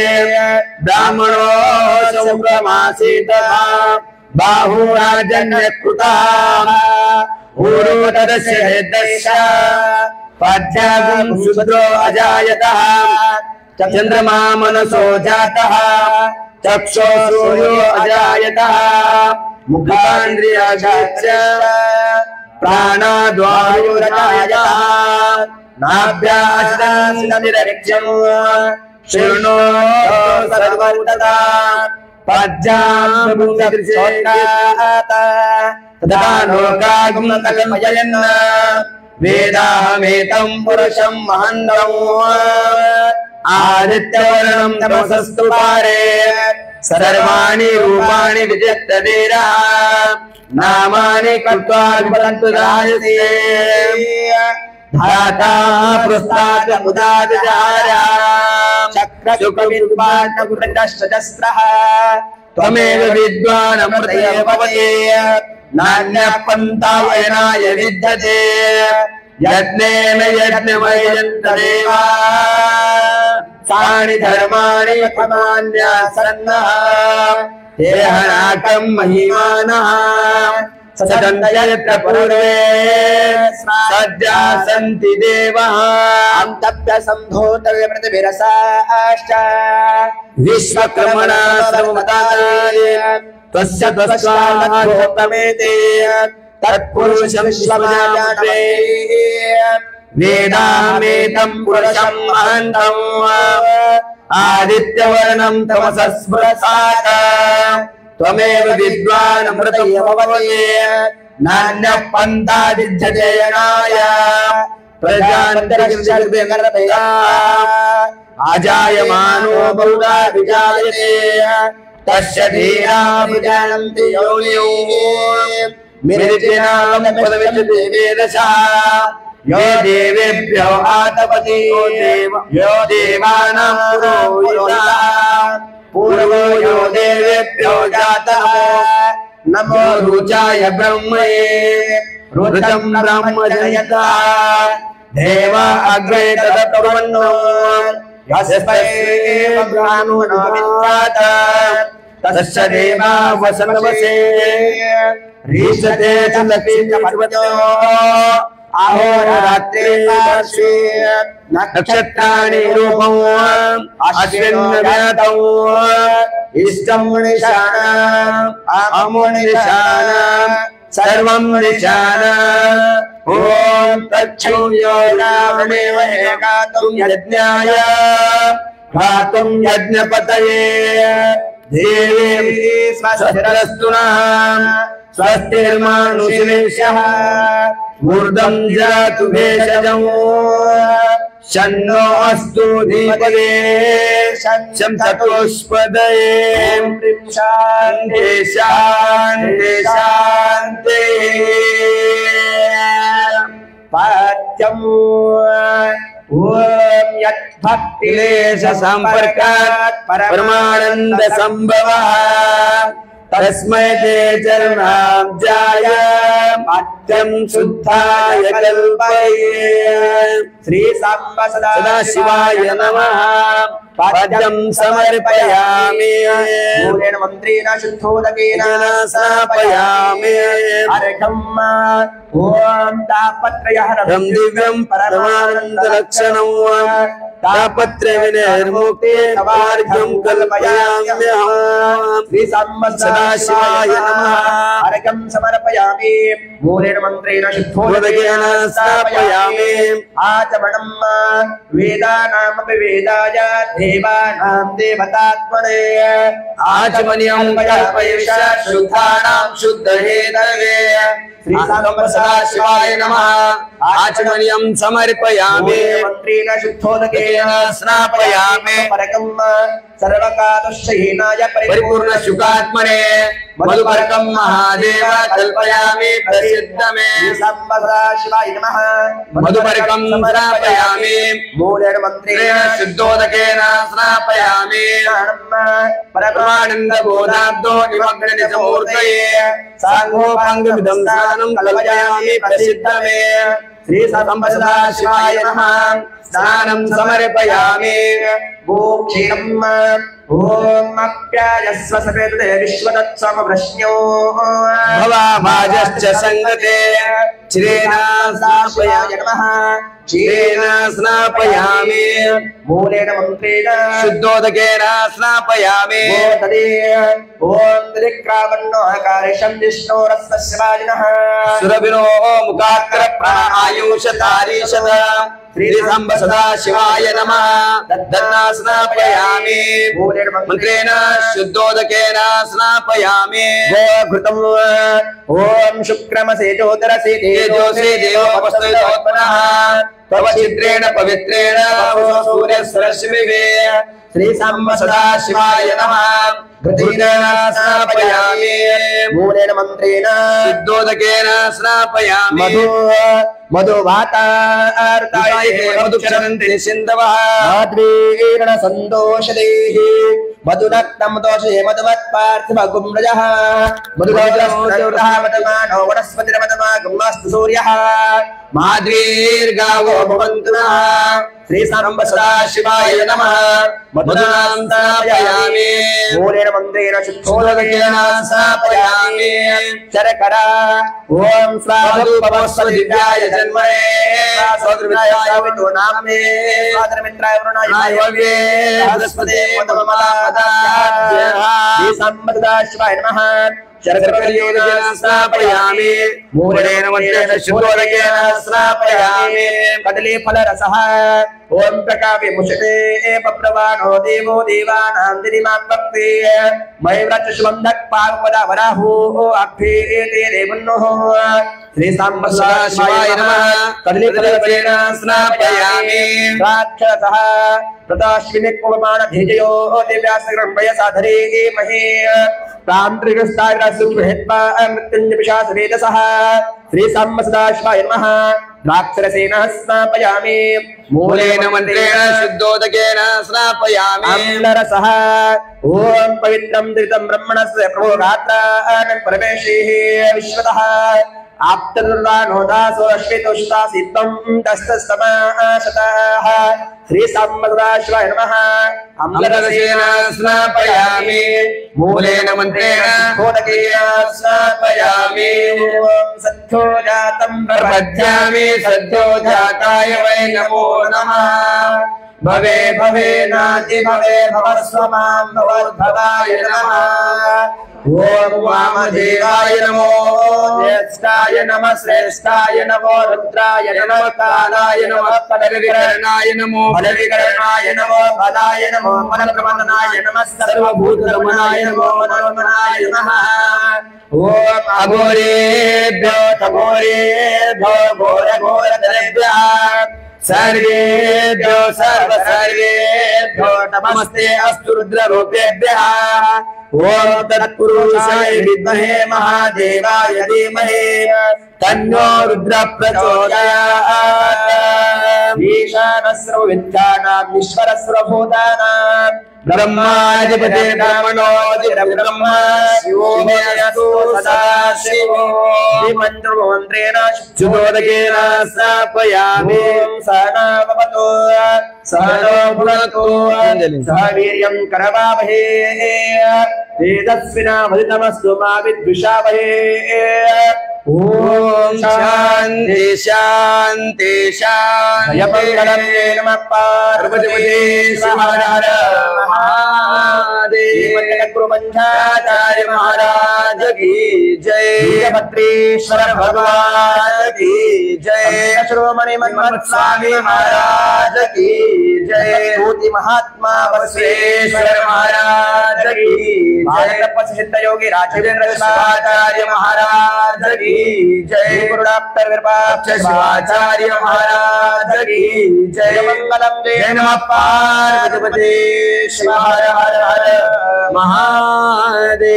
ब्राह्मणो सौप्रमासीतः बाहुराजन्यकृतः ऊरुतदस्य हेदस्य पाठ्यागुं शूद्रो अजायतः चन्द्रमा मनसो जातः चक्षो सूर्यो अजायतः मुखान्द्रियाश्च प्राणाद्वायुरजायतः नाभ्यासिदनिरक्षम् शृणो सर्वतदा पद्याम् तदा लोकाग्निकल्पयन् वेदाहमेतम् पुरुषम् महन्तम् आदित्यवर्णम् तमसस्तु पारे सर्वाणि रूपाणि विजित्तवीरः नामानि कृत्वा विपदन्तु राजसे धाता पृष्ठात् मुदादिजारा चक्रशुकविद्वान्नगुरुदशस्रः त्वमेव विद्वान् अमृतेव भवते नान्यः पन्थायनाय विद्यते यज्ञेन यज्ञमयन्तदेव सानि धर्माणि यथमान्यासन्नः देहनाकम् महिमानः सदन्यत्र पूर्वे सद्या सन्ति देवः अन्तभ्य सम्भूतव्य प्रतिभिरसाश्च विश्वकर्मणा सर्वमताय तस्य तस्वात्मोक्तमेते तत्पुरुषं विश्वमाजाते वेदाहमेतम् पुरुषम् महन्तम् आदित्यवर्णम् तमसस्मृतात् त्वमेव विद्वान् अमृतेव भवते नान्यः पन्था विद्यते यणाय प्रजान्तरिक्षर्भिर्गर्भया आजायमानो बहुधा विजायते तस्य धीरा विजानन्ति योनियो मिलितेनां पदविच्यते वेदशः यो देवेभ्यो आतपति यो देवानां पुरोहितः पूर्वो यो देवेभ्यो जातः नमो रुचाय ब्रह्मणे रुचं ब्रह्म जनयता देव अग्रे तदप्रवन्नो यस्मै ब्रह्मणो न विद्यात तस्य देवा वसनवसे रीचते च लक्ष्मीपतितो अहोरात्रे नक्षत्राणि रूपम् अश्विन्नव्यातौ इष्टं निशानम् अमुं निशानम् सर्वं निशानम् ॐ तच्छूयो रावणेव गातुं यज्ञाय गातुं यज्ञपतये देवी स्वस्तिरस्तु नः स्वस्तिर्मानुषेशः ऊर्ध्वं जातु भेषजम् शन्नो अस्तु धीपते शं चतुष्पदये शान्ति शान्ति शान्तिः पाठ्यम् ॐ यद्भक्तिलेश सम्पर्कात् परमानन्द सम्भवः तस्मै ते चरणाब्जाय मध्यं शुद्धाय कल्पये श्री सांब सदाशिवाय नमः पद्यं समर्पयामि मूलेन मन्त्रेण शुद्धोदकेन स्थापयामि अर्घम् ॐ तापत्रयहरं दिव्यं परमानन्दलक्षणं तापत्र विनिर्मुक्ते तवार्घ्यं कल्पयाम्यहम् श्री सांब सदाशिवाय नमः अर्घं समर्पयामि मूलेन मन्त्रेण शुद्धोदकेन स्थापयामि आचमनम् वेदानामपि वेदाय देवानां देवतात्मने आचमनीयं कल्पयिष्य शुद्धानां शुद्धहेतवे श्री सांब सदाशिवाय नमः आचमनीयं समर्पयामि मन्त्रेण शुद्धोदकेन स्नापयामि परकं सर्वकालशहीनाय परिपूर्ण शुकात्मने मधुपर्कं महादेव कल्पयामि प्रसिद्धमे श्री सांब सदाशिवाय नमः मधुपर्कं स्नापयामि मूलेन मन्त्रेण शुद्धोदकेन स्नापयामि परमानन्द बोधाब्दो निमग्ननिजमूर्तये सांगोपाङ्गमिदं स्नानं कल्पयामि प्रसिद्धमे श्री सांब सदाशिवाय नमः स्नानं समर्पयामि गोक्षीरम् ओम अप्यायस्व सपेते विश्वदत्सम प्रश्न्यो भवामाजश्च संगते चिरेण स्नापयामि नमः चिरेण स्नापयामि मूलेन मन्त्रेण शुद्धोदकेन स्नापयामि तदे ओम त्रिक्रामन्नो आकारेशं विष्णोरस्य वाजिनः सुरभिनो मुखाग्र प्राणायुष तारीशत श्री सांब सदा शिवाय नमः दत्तना स्नापयामि मंत्रेण शुद्धोदकेन स्नापयामि घृतम् ओम शुक्रमसे ज्योतिरसे तेजोसे देवोपस्थितोत्पन्नः तव चित्रेण पवित्रेण सूर्यस्रश्मिभिः श्री सांब सदा शिवाय नमः घृतेन स्नापयामि मूलेन मन्त्रेण शुद्धोदकेन स्नापयामि मधु मधुवातार्ताय मधुक्षरन्ति सिन्धवः माद्रीर्ण सन्तोषदेहि मधुनक्तं दोषे मधुमत्पार्थिवगुम्रजः मधुगौरस्त्रः मधुमानो वनस्पतिर्मधुमागुमस्तु सूर्यः माद्रीर्गावो भवन्तु नः श्री सांब सदा शिवाय नमः मधुनां स्नापयामि मूलेन मन्त्रेण शुद्धोदकेन स्नापयामि शर्करा ओम स्वादुपवस्वदिव्याय जन्मने स्वादुर्विद्याय विदो नामे स्वादुर्मित्राय वरुणाय वरुणाय बृहस्पते श्री संबदा शिवाय नमः शर्करयोगेन स्नापयामि मूलेन मन्त्रेण शुद्धोदकेन स्नापयामि कदली फलरसः ओम प्रकावे मुषते पप्रवाणो देवो देवानां दिनिमां भक्ति मय व्रत सुबन्धक पावपदा वराहो अभ्ये ते देवन्नोः श्री सांब सदा शिवाय नमः कदली फलरसेन स्नापयामि राक्षसः प्रताश्विने कुलमान धेजयो दिव्यास्त्रं वयसाधरे महे तांत्रिकस्तारसुहेत्वा मृत्युञ्जपिशाचवेदसः श्री सांब सदा शिवाय नमः राक्षसेन स्नापयामि मूलेन मन्त्रेण शुद्धोदकेन स्नापयामि अम्लरसः ओम पवित्रं त्रितं ब्रह्मणस्य प्रभोगात्रान् परमेशैः विश्वतः आप्तदुर्वाणो दासो अश्वेतोषितासित्तं तस्तस्तमाशतः श्री सांब सदा शिवाय नमः अम्लरसेन स्नापयामि मूलेन मन्त्रेण शुद्धोदकेन स्नापयामि सत्यो जातं प्रपद्यामि सद्यो जाताय वै नमो नमः भवे भवे नाति भवे भवस्व मां भवद्भवाय नमः ओम वामदेवाय नमो ज्येष्ठाय नमः श्रेष्ठाय नमो रुद्राय नमः कालाय नमः फलविकरणाय नमो फलविकरणाय नमो फलाय नमो फलप्रबन्धनाय नमः सर्वभूतरमणाय नमो मनोमनाय नमः ओम अघोरेभ्यो तघोरेभ्यो घोरघोरतरेभ्यः सर्वेभ्यो सर्वेभ्यो नमस्ते अस्तु रुद्ररूपेभ्यः ओम तत्पुरुषाय विद्महे महादेवाय धीमहि तन्नो रुद्र प्रचोदयात् ईशानः सर्वविद्यानाम् ईश्वरः सर्वभूतानां ब्रह्माधिपते ब्रह्मणोऽधिब्रह्मा शिवो मे अस्तु सदा शिवो मंत्रेण शुद्धोदकेन स्नापयामि सहना भवतु सहनो भुनक्तु सह वीर्यं करवावहै तेजस्विनावधितमस्तु मा विद्विषावहै ओम शांति शांति शांति मंगलम नमः पार्वती शिवहर महादेव गुरु मंझाचार्य महाराज की जय वीरभद्रेश्वर भगवान की जय श्रोमणि मनमत स्वामी महाराज की जय भूति महात्मा बसवेश्वर महाराज की जय तपस्वी योगी राघवेंद्र शिवाचार्य महाराज की जय गुरु डॉक्टर विरूपाक्ष शिवाचार्य महाराज की जय मंगलम जय नमः पार्वती शिव हर हर हर महादेव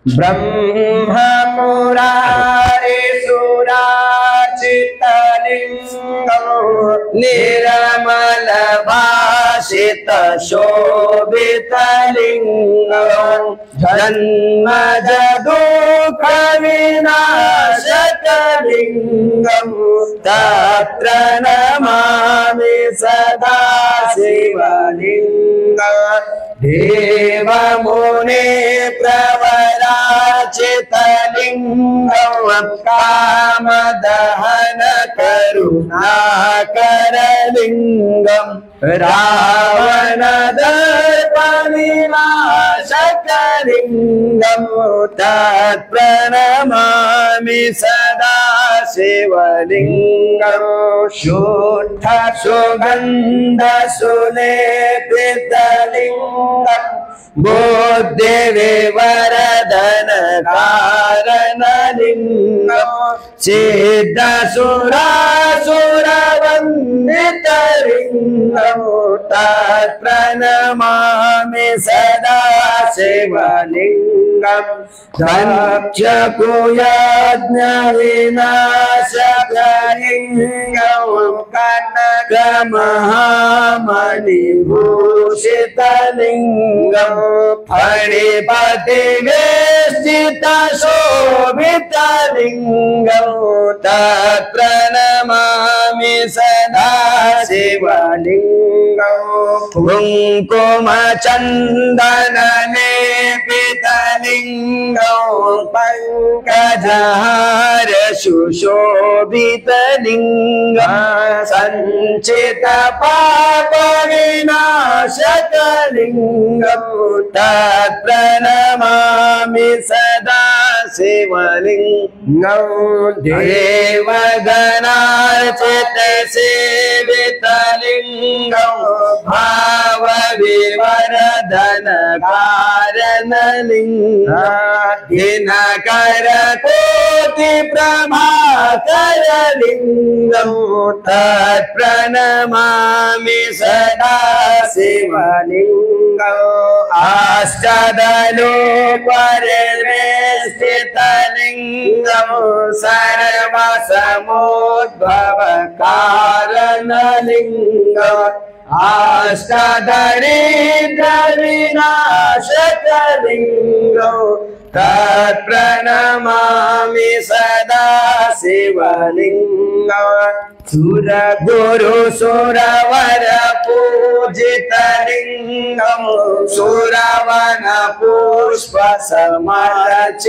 ब्रह्म मुरारे सुराचितलिंगं निर्मल भाषित शोभितलिंगं जन्मज दुःख विनाशक शकलिंगम तत्र नमामि सदा शिवलिंगम देव मुने प्रवराचितलिंगम कामदहन करुणाकरलिंगम रावण दर्पविनाशकलिंगम तत्प्रणमामि सदा शिवलिंगम शुद्ध सुगंध सुलेपितलिंगम बुद्धि विवरदन कारणलिंगम सिद्ध सुरासुरवन्दितलिंगम तत्प्रणमामि सदा शिवलिंगम दक्षकुयज्ञ विनाशकलिंगम कनकमहामणिभूषितलिंगम फणिपतिवेष्टित शोभितलिंगम तत्प्रणमामि सदा शिवलिंगम कुङ्कुमचन्दन लेपितलिंगम पंकजहार सुशोभितलिंगम संचित पाप विनाशकलिंगम तत्प्रणमामि सदा शिवलिंगम देवगणार्चित सेवितलिंगम भाव विवरदन कारणलिंगम दिनकर कोटि प्रभाकरलिंगम तत्प्रणमामि सदा शिवलिंगम अष्टदलो परिवेष्टितलिंगम सर्वसमुद्भव कारणलिंगम अष्टदरिद्र विनाशकलिंगम तत्प्रणमामि सदा शिवलिंगम सुर गुरु सुरवर पूजितलिंगम सुरवन पुष्प समर्चितलिंगम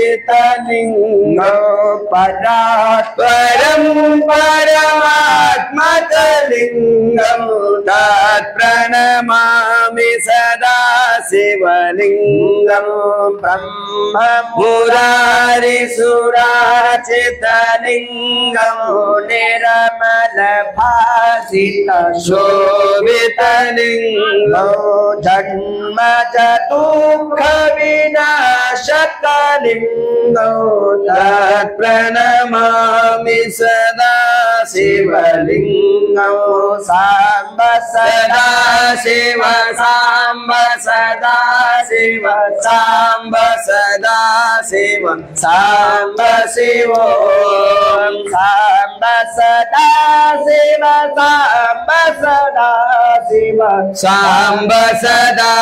परात्परं परमात्मकलिंगम तत्प्रणमामि सदा शिवलिंगम ब्रह्म मुरारि सुराचितलिंगम निरमल भासित शोभितलिंगम जन्म दुःख विनाशकलिंगम तत्प्रणमामि सदा शिवलिंगम सांब सदा शिव सांब सदा शिव सांब सदा शिव सांब शिव सांब सदा शिव सांब सदा शिव सांब सदा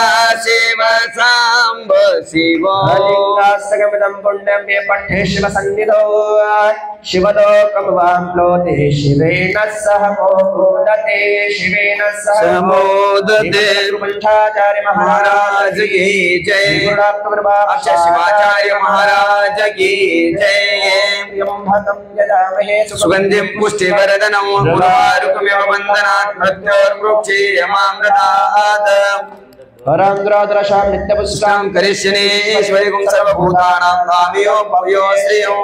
शिव सांब शिव लिंगास्तकमिदं पुण्यं ये पठ्ये शिव सन्निधौ शिवलोकं वाप्नोति शिवेन सह मोदते शिवेन सह मोदते पंचाचार्य महाराज की जय शिवाचार्य महाराज की जय सुगंधिं पुष्टिवर्धनं उर्वारुकमिव वन्दनात् मृत्योर्वृक्षेयमामृतात् परांद्राद्रशां नित्यपुष्टां करिष्यने स्वयं सर्वभूतानां कामयो भव्यो श्रेयो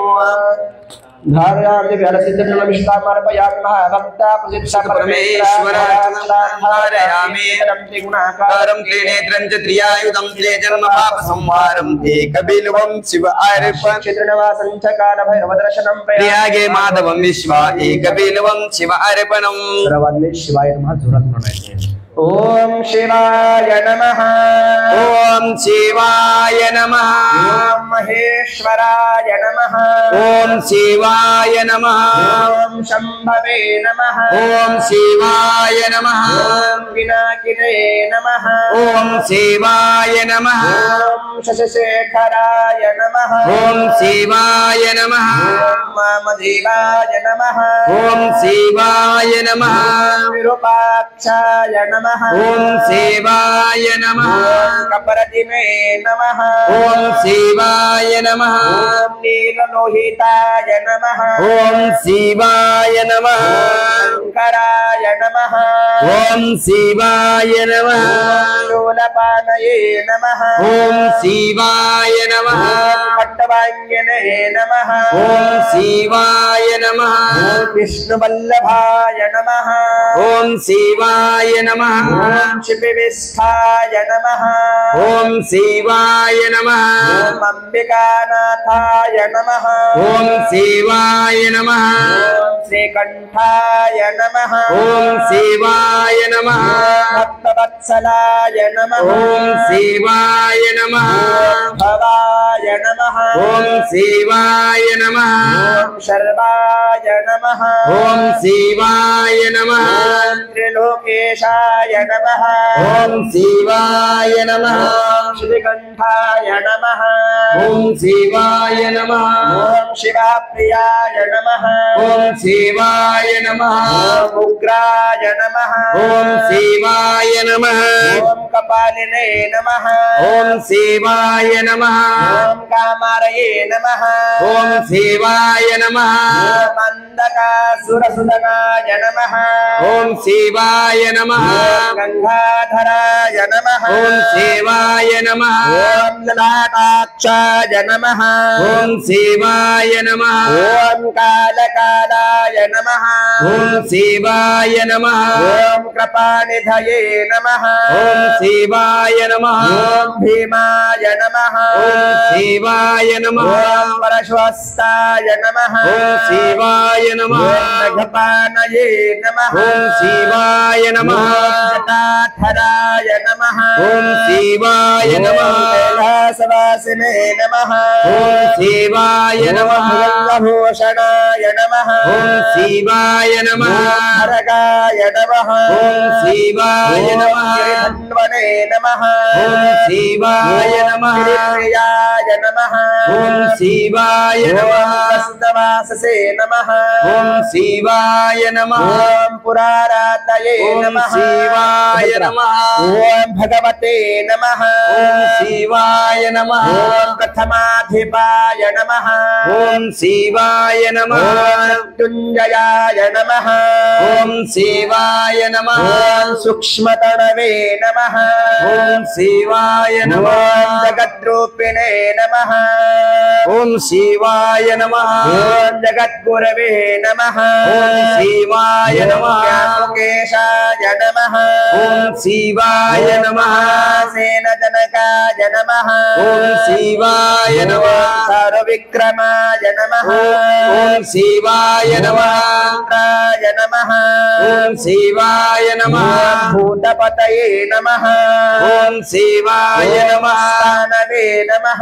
धारयामि व्यालसिद्धमर्पयामः भक्ता प्रसिद्ध परमेश्वरार्पयामि गुणाकारं त्रिनेत्रं च त्रियायुधं त्रिजन्म पाप संहारं एकबिल्वं शिव अर्पण चित्रनिवासं च कालभैरवदर्शनं प्रयागे माधवं विश्वा एकबिल्वं शिव अर्पणं सर्वांनी शिवाय नमः जोरात म्हणायचे। ఓం శివాయ నమః ఓం శివాయ నమః ఓం మహేశ్వరాయ నమః ఓం శివాయ నమః ఓం శంభవే నమః ఓం శివాయ నమః ఓం వినాయకినే నమః ఓం శివాయ నమః ఓం శశిశేఖరాయ నమః ఓం శివాయ నమః ఓం వామదేవాయ నమః ఓం శివాయ నమః విరూపాక్షాయ నమః ఓం శివాయ నమః ఓం కపరదిమే నమః ఓం శివాయ నమః ఓం నీలలోహితాయ నమః ఓం శివాయ నమః శంకరాయ నమః ఓం శివాయ నమః శూలపానయే నమః ఓం శివాయ నమః పట్టవాంగ్యనే నమః ఓం శివాయ నమః విష్ణువల్లభాయ నమః ఓం శివాయ నమః ఓం శిపివిష్ఠాయ నమః ఓం శివాయ నమః ఓం అంబికానాథాయ నమః ఓం శివాయ నమః ఓం శ్రీకంఠాయ నమః ఓం శివాయ నమః భక్తవత్సలాయ నమః ఓం శివాయ నమః ఓం భవాయ నమః ఓం శివాయ నమః ఓం శర్వాయ నమః ఓం శివాయ నమః ఓం త్రిలోకేశాయ నమః ఓం శివాయ నమః ఓం శ్రీకంఠాయ నమః ఓం శివాయ నమః ఓం శివప్రియాయ నమః ఓం శివాయ నమః ఓం ఉగ్రాయ నమః ఓం శివాయ నమః ఓం కపాలినే నమః ఓం శివాయ నమః ఓం కామారయే నమః ఓం శివాయ నమః ఓం అంధకాసురసుదనాయ నమః ఓం శివాయ నమః ఓం గంగాధరాయ నమః ఓం శివాయ నమః ఓం లలాటాక్షాయ నమః ఓం శివాయ నమః ఓం కాలకాలాయ నమః ఓం శివాయ నమః ఓం కృపానిధయే నమః ఓం శివాయ నమః ఓం భీమాయ నమః ఓం శివాయ నమః ఓం పరశ్వస్తాయ నమః ఓం శివాయ నమః ఓం నఘపానయే నమః ఓం శివాయ నమః జటాధరాయ నమః ఓం శివాయ నమః కైలాసవాసినే నమః ఓం శివాయ నమః భూషణాయ నమః ఓం శివాయ నమః హరగాయ నమః ఓం శివాయ నమః ధన్వనే నమః ఓం శివాయ నమః ప్రియాయ నమః ఓం శివాయ నమః వాససే నమః ఓం శివాయ నమః ఓం పురారాతయే ఓం నమః శివాయ నమః ఓం భగవతే నమః ఓం శివాయ నమః ఓం ప్రథమాధిపాయ నమః ఓం శివాయ నమః మృత్యుంజయాయ నమః ఓం శివాయ నమః ఓం సూక్ష్మతనవే నమః ఓం శివాయ నమః ఓం జగద్రూపిణే నమః ఓం శివాయ నమః ఓం జగద్గురవే నమః ఓం శివాయ నమః వ్యామకేశాయ నమః ఓం శివాయ నమః సేనజనకాయ నమః ఓం శివాయ నమః సర్వవిక్రమాయ నమః ఓం శివాయ నమః రాయ నమః ఓం శివాయ నమః భూతపతయే నమః ఓం శివాయ నమః స్థానవే నమః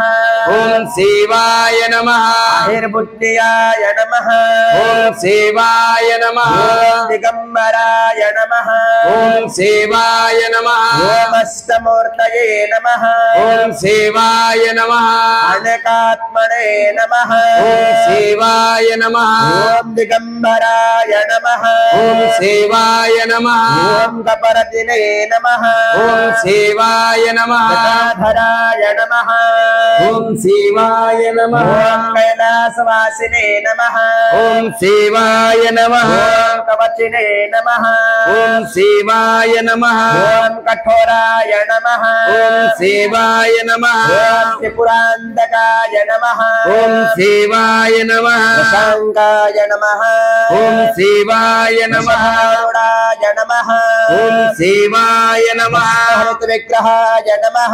ఓం శివాయ నమః నిర్బుద్ధియాయ నమః ఓం శివాయ నమః దిగంబరాయ నమః ఓం శివాయ నమః ఓం అష్టమూర్తయే నమః ఓం శివాయ నమః అనకాత్మనే నమః ఓం శివాయ నమః ఓం దిగంబరాయ నమః ఓం శివాయ నమః ఓం కపరదినే నమః ఓం శివాయ నమః జటాధరాయ నమః ఓం శివాయ నమః ఓం కైలాసవాసినే నమః ఓం శివాయ నమః ఓం కవచినే నమః ఓం శివాయ నమః ఓం కఠోరాయ నమః ఓం శివాయ నమః ఓం త్రిపురాంతకాయ నమః ఓం శివాయ నమః శంకాయ నమః ఓం శివాయ నమః శివాయ నమః ఓం శివాయ నమః విగ్రహాయ నమః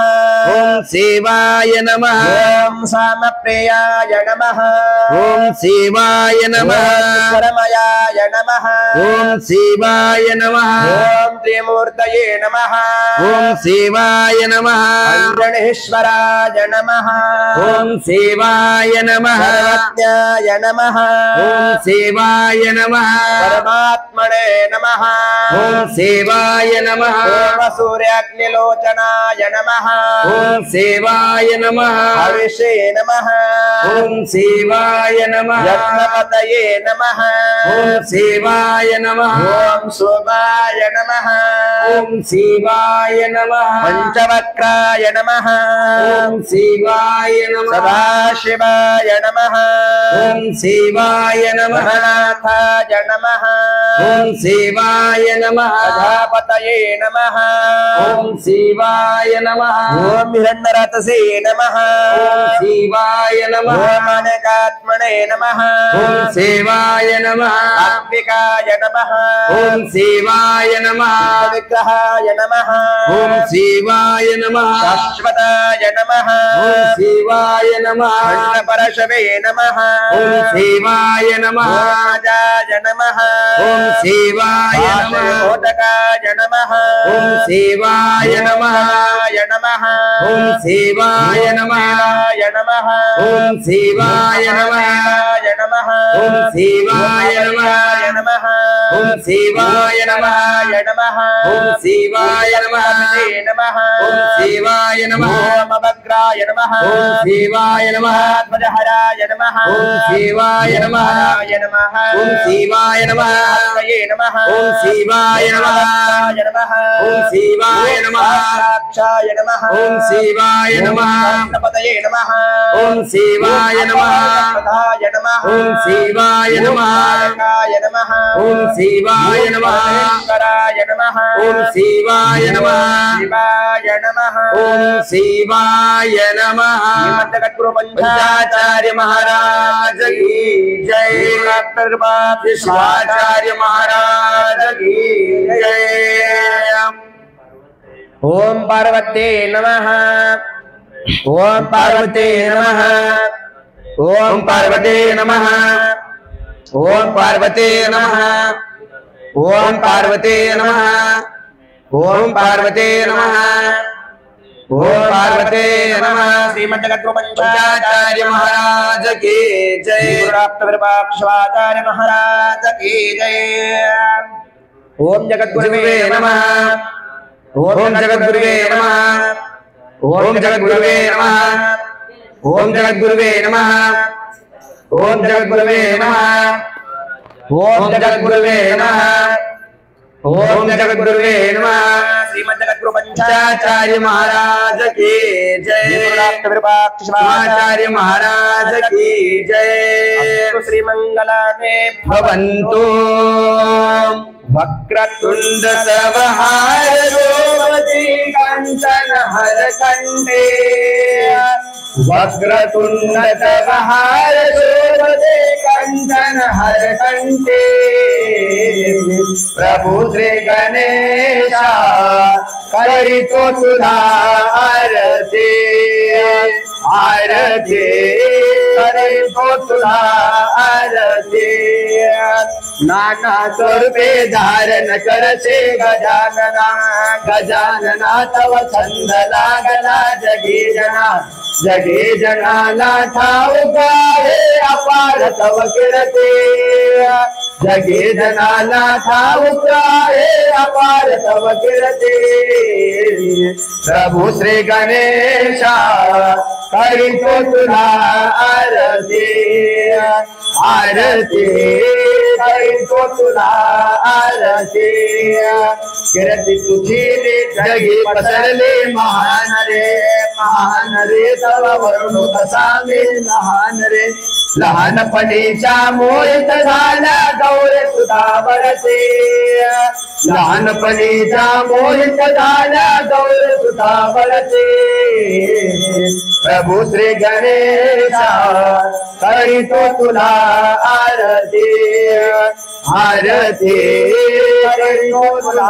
ఓం శివాయ నమః ఓం సామప్రియాయ నమః ఓం శివాయ నమః పరమయాయ నమః ఓం శివాయ నమః ఓం त्रिमूर्तये नमः ओम शिवाय नमः अञ्जनेश्वराय नमः ओम शिवाय नमः सर्वज्ञाय नमः ओम शिवाय नमः परमात्मने नमः ओम शिवाय नमः सूर्याग्निलोचनाय नमः ओम शिवाय नमः हविषे नमः ओम शिवाय नमः यज्ञपतये नमः ओम शिवाय नमः ओम शोभाय नमः ओम शिवाय नमः पंचवक्राय नमः ओम शिवाय नमः सदाशिवाय नमः ओम शिवाय नमः नाथाय नमः ओम शिवाय नमः प्रजापतये नमः ओम शिवाय नमः ओम हिरण्यरतसे नमः ओम शिवाय नमः ओम अनेकात्मने नमः ओम शिवाय नमः आत्मिकाय नमः ओम शिवाय नमः विग्रहाय नमः ओम शिवाय नमः शाश्वताय नमः ओम शिवाय नमः परशवे नमः ओम शिवाय नमः राजाय नमः ओम शिवाय नमः मोदकाय नमः ओम शिवाय नमः ओम शिवाय नमः नमः ओम शिवाय नमः नमः ओम शिवाय नमः नमः ओम शिवाय नमः नमः ओम शिवाय नमः नमः ओम शिवाय नमः ओम अवग्राय नमः ओम शिवाय नमः ध्वजहराय नमः ओम शिवाय नमः नमः ओम शिवाय नमः नमः ओम शिवाय नमः नमः ओम शिवाय नमः साक्षाय नमः ओम शिवाय नमः पतये नमः ओम शिवाय नमः नमः ओम शिवाय नमः नमः ओम शिवाय नमः ईश्वराय नमः ओम शिवाय नमः शिवाय नमः ओम शिवाय नमः पंचाचार्य महाराज की जय शिवाचार्य महाराज की जय ओम पार्वते नमः ओम पार्वते नमः ओम पार्वते नमः ओम पार्वते नमः ओम पार्वते नमः ओम पार्वते नमः ओम पार्वते नमः पंचाचार्य महाराज की जय शिवाचार्य महाराज की जय ओम जगद्गुरुवे नमः ओम जगद्गुरुवे नमः ओम जगद्गुरुवे नमः ओम जगद्गुरुवे नमः ओम जगद्गुरुवे नमः ओम जगद्गुरुवे नमः ओम जगद्गुरुवे नमः श्रीमद्जगद्गुरु पंचाचार्य महाराज की जय शिवाचार्य महाराज की जय श्रीमंगलाने भवन्तु वक्रतुंड सवहार रोमति कंचन हर कंठे वक्रतुंड सवहार रोमति कंचन हर कंठे प्रभु श्री गणेशा करितो तुला आरती आरती करितो तुला आरती नाना स्वरूपे धारण करसे गजानना गजानना तव छंद लागला जगी जना जगे जनाला ठाऊका हे अपार तव कीर्ती जगे जनाला ठाऊका हे अपार तव कीर्ती प्रभु श्री गणेशा करितो तुला आरती आरती करितो तुला आरती कीर्ती तुझी जगी पसरले महान रे तव वरुण कसा मी लहान रे लहानपणीच्या मोहित झाला गौर सुधा वरते लहानपणीच्या मोहित झाला गौर सुधा वरते प्रभु श्री गणेशा करितो तुला आरती आरती करितो तुला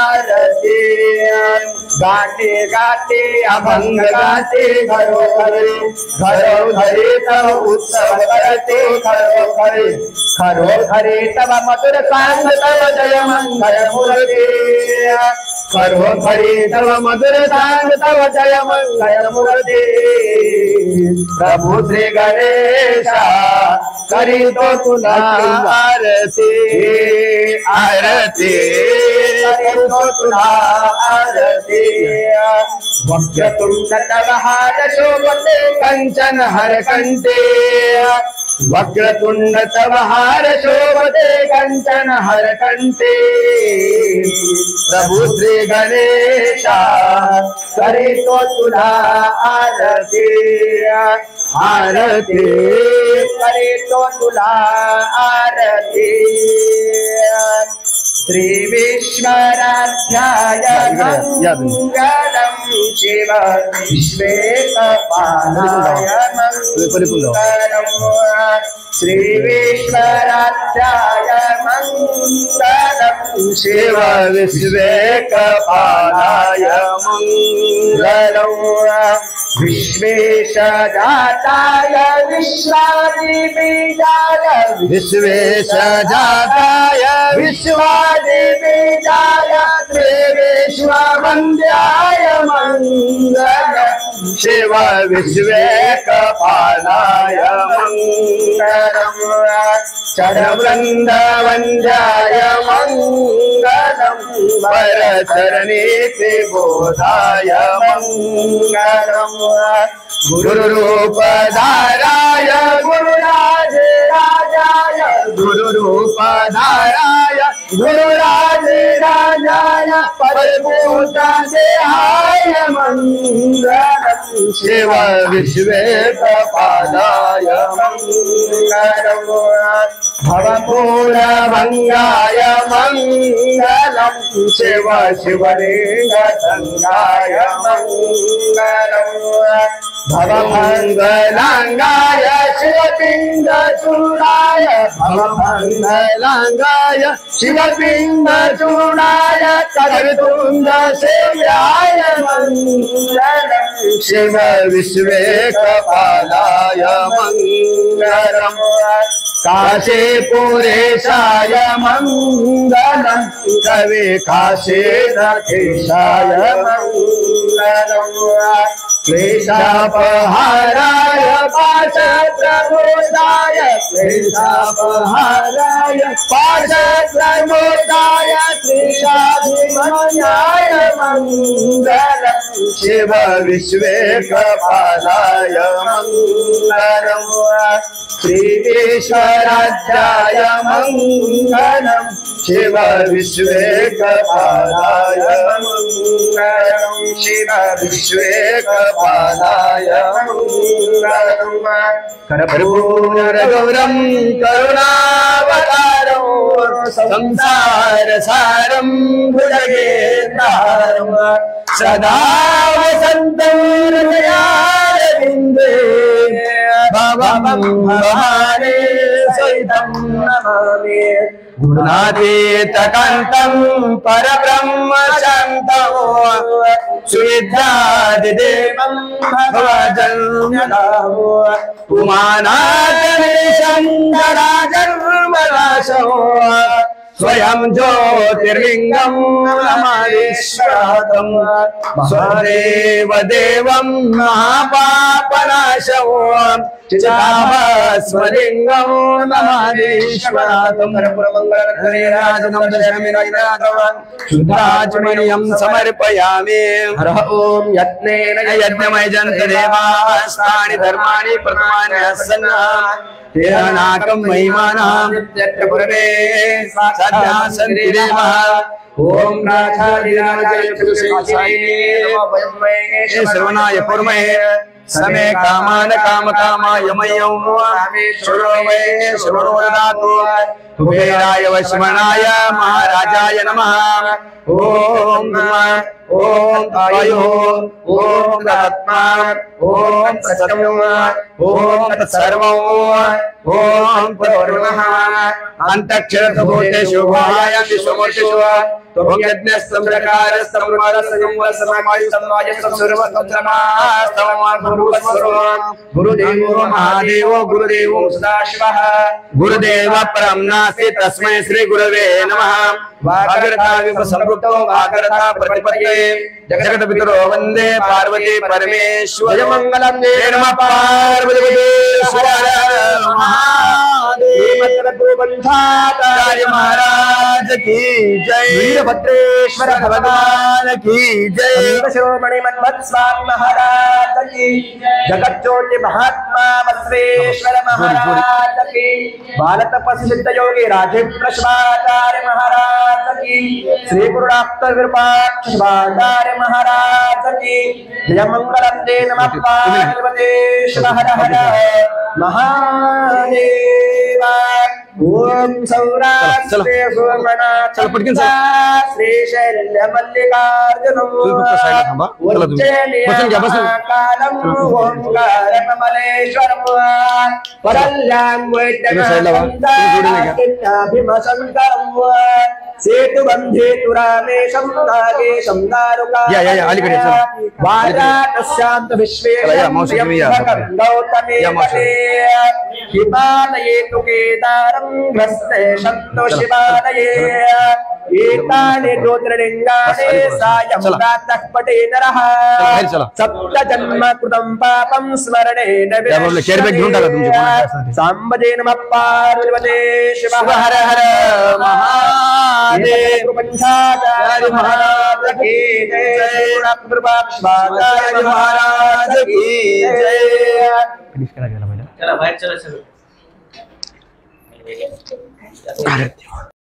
आरती गाते गाते अभंग गाते घरो घरे तब उत्सव करते घरो घरे तब मधुर सांग तब जय मंगल मूर्ति घरो घरे तब मधुर सांग तब जय मंगल मूर्ति प्रभु श्री गणेशा करी तो तुला आरती आरती करी तो तुला आरती वक्रतुंड तव हार शोभते कंचन हर कंठे वक्रतुंड तव हार शोभते कंचन हर कंठे प्रभु श्री गणेशा करे तो तुला आरती आरती करे तो तुला आरती श्री विश्वराध्याय मंगलम शिव विश्वेशपालाय मंगलम श्री विश्वराध्याय मंगलम शिव विश्वेशपालाय मंगलम विश्वेशजाताय विश्वादिबीजाय विश्वेशजाताय विश्वादिबीजाय त्रिविश्ववन्द्याय मंगलम शिव विश्वेशपालाय मंगलम चरणवृन्दवन्द्याय मंगलम वरचरणीति बोधाय मंगलम गुरुरूपधाराय गुरुराजराजाय गुरुरूपधाराय गुरुराजराजाय परिपूर्णदेहाय मंगलम शिव विश्वेशपालाय मंगलम भवपूर्णभङ्गाय मंगलम शिव शिवलिङ्गसङ्गाय मंगलम भवमङ्गलाङ्गाय शिवपिण्डचूडाय भवमङ्गलाङ्गाय शिवपिण्डचूडाय तदुतुण्डसेव्याय मंगलम शिव विश्वेशपालाय मंगलम काशीपुरेशाय मंगलम कवि काशीनाथेशाय मंगलम क्लेशापहाराय पाशप्रमोदाय क्लेशापहाराय पाशप्रमोदाय त्रिशाभिमन्याय मंगलम शिव विश्वेशपालाय मंगलम श्री विश्वराध्याय मंगलम शिव विश्वेशपालाय मंगलम शिव विश्वेशपालाय मंगलम कर्पूरगौरं करुणावतारं संसारसारं भुजगेन्द्रहारं सदा वसन्तं हृदयारविन्दे भवं भवानी सहितं नमामि गुणातीतकान्तं परब्रह्म शान्तं सुविद्यादिदेवं भवजन्मनामो उमानाथमीशं जराजन्मनाशो स्वयं ज्योतिर्लिङ्गं नमरीश्वरं महादेव देवं महापापनाशो चिताभस्मलिङ्गं नमरीश्वरं कर्पूरमङ्गलकरैराजनं दर्शयामि राजनाथवान् शुद्धाचमनीयं समर्पयामि हरः ॐ यत्नेन यज्ञमयजन्तदेवास्तानि धर्माणि प्रथमानि सन्नाम् तेनाकं महिमानां नित्यपुरवे साध्यासन्ति देवः ओम नाथादिनाथाय श्रीशाय श्रवणाय कुर्महे समे कामान काम कामाय मह्यं शृणो मे शृणो ददातु कुबेराय वैश्वनाय महाराजाय नमः ओम नमः ओम आयुः ओम तदात्मा ओम सत्यं ओम तत्सर्वं ओम पूर्णः अंतक्षरभूतेषु भायां विश्वमूर्तिषु त्वं यज्ञस्तं प्रकारस्तं गुरुदेवो महादेवो गुरुदेवो सदाशिवः गुरुदेव परं नास्ति तस्मै श्री गुरवे नमः वागर्ता विपसंपृक्तो वागर्ता प्रतिपत्ते जगत्पितरो वन्दे पार्वती परमेश्वर मंगलम जय नमः पार्वती महाराज की जय वीरभद्रेश्वर भगवान की जय शिरोमणि मन्मथ स्वामी महाराज की जगज्योति महात्मा बसवेश्वर महाराज की बाल तपस्वी सिद्ध योगी राजेंद्र शिवाचार्य महाराज की श्री गुरु डॉक्टर विरूपाक्ष शिवाचार्य महाराज की जय मंगलम जय नमः पार्वती हर हर महादेव ओम सौराष्ट्रे सोमनाथ श्रीशैल्य मल्लिकार्जुन कालम ओंकार कमलेश्वरम परल्यांग वैद्यनाभिमशंकरम सेतु बंधे तुरामेशं नागेशं दारुकाय वाराणस्यां विश्वेशं हिमालये तु केदारं ग्रस्ते शन्तो शिवालये एतानि ज्योतिर्लिङ्गानि सायं प्रातः पठे नरः सप्त जन्म कृतं पापं स्मरणेन साम्बजे नमः पार्वते शिवः हर हर महादेव पंचाचार्य महाराज की जय महाराज की जय। चला बाहेर चला सगळं.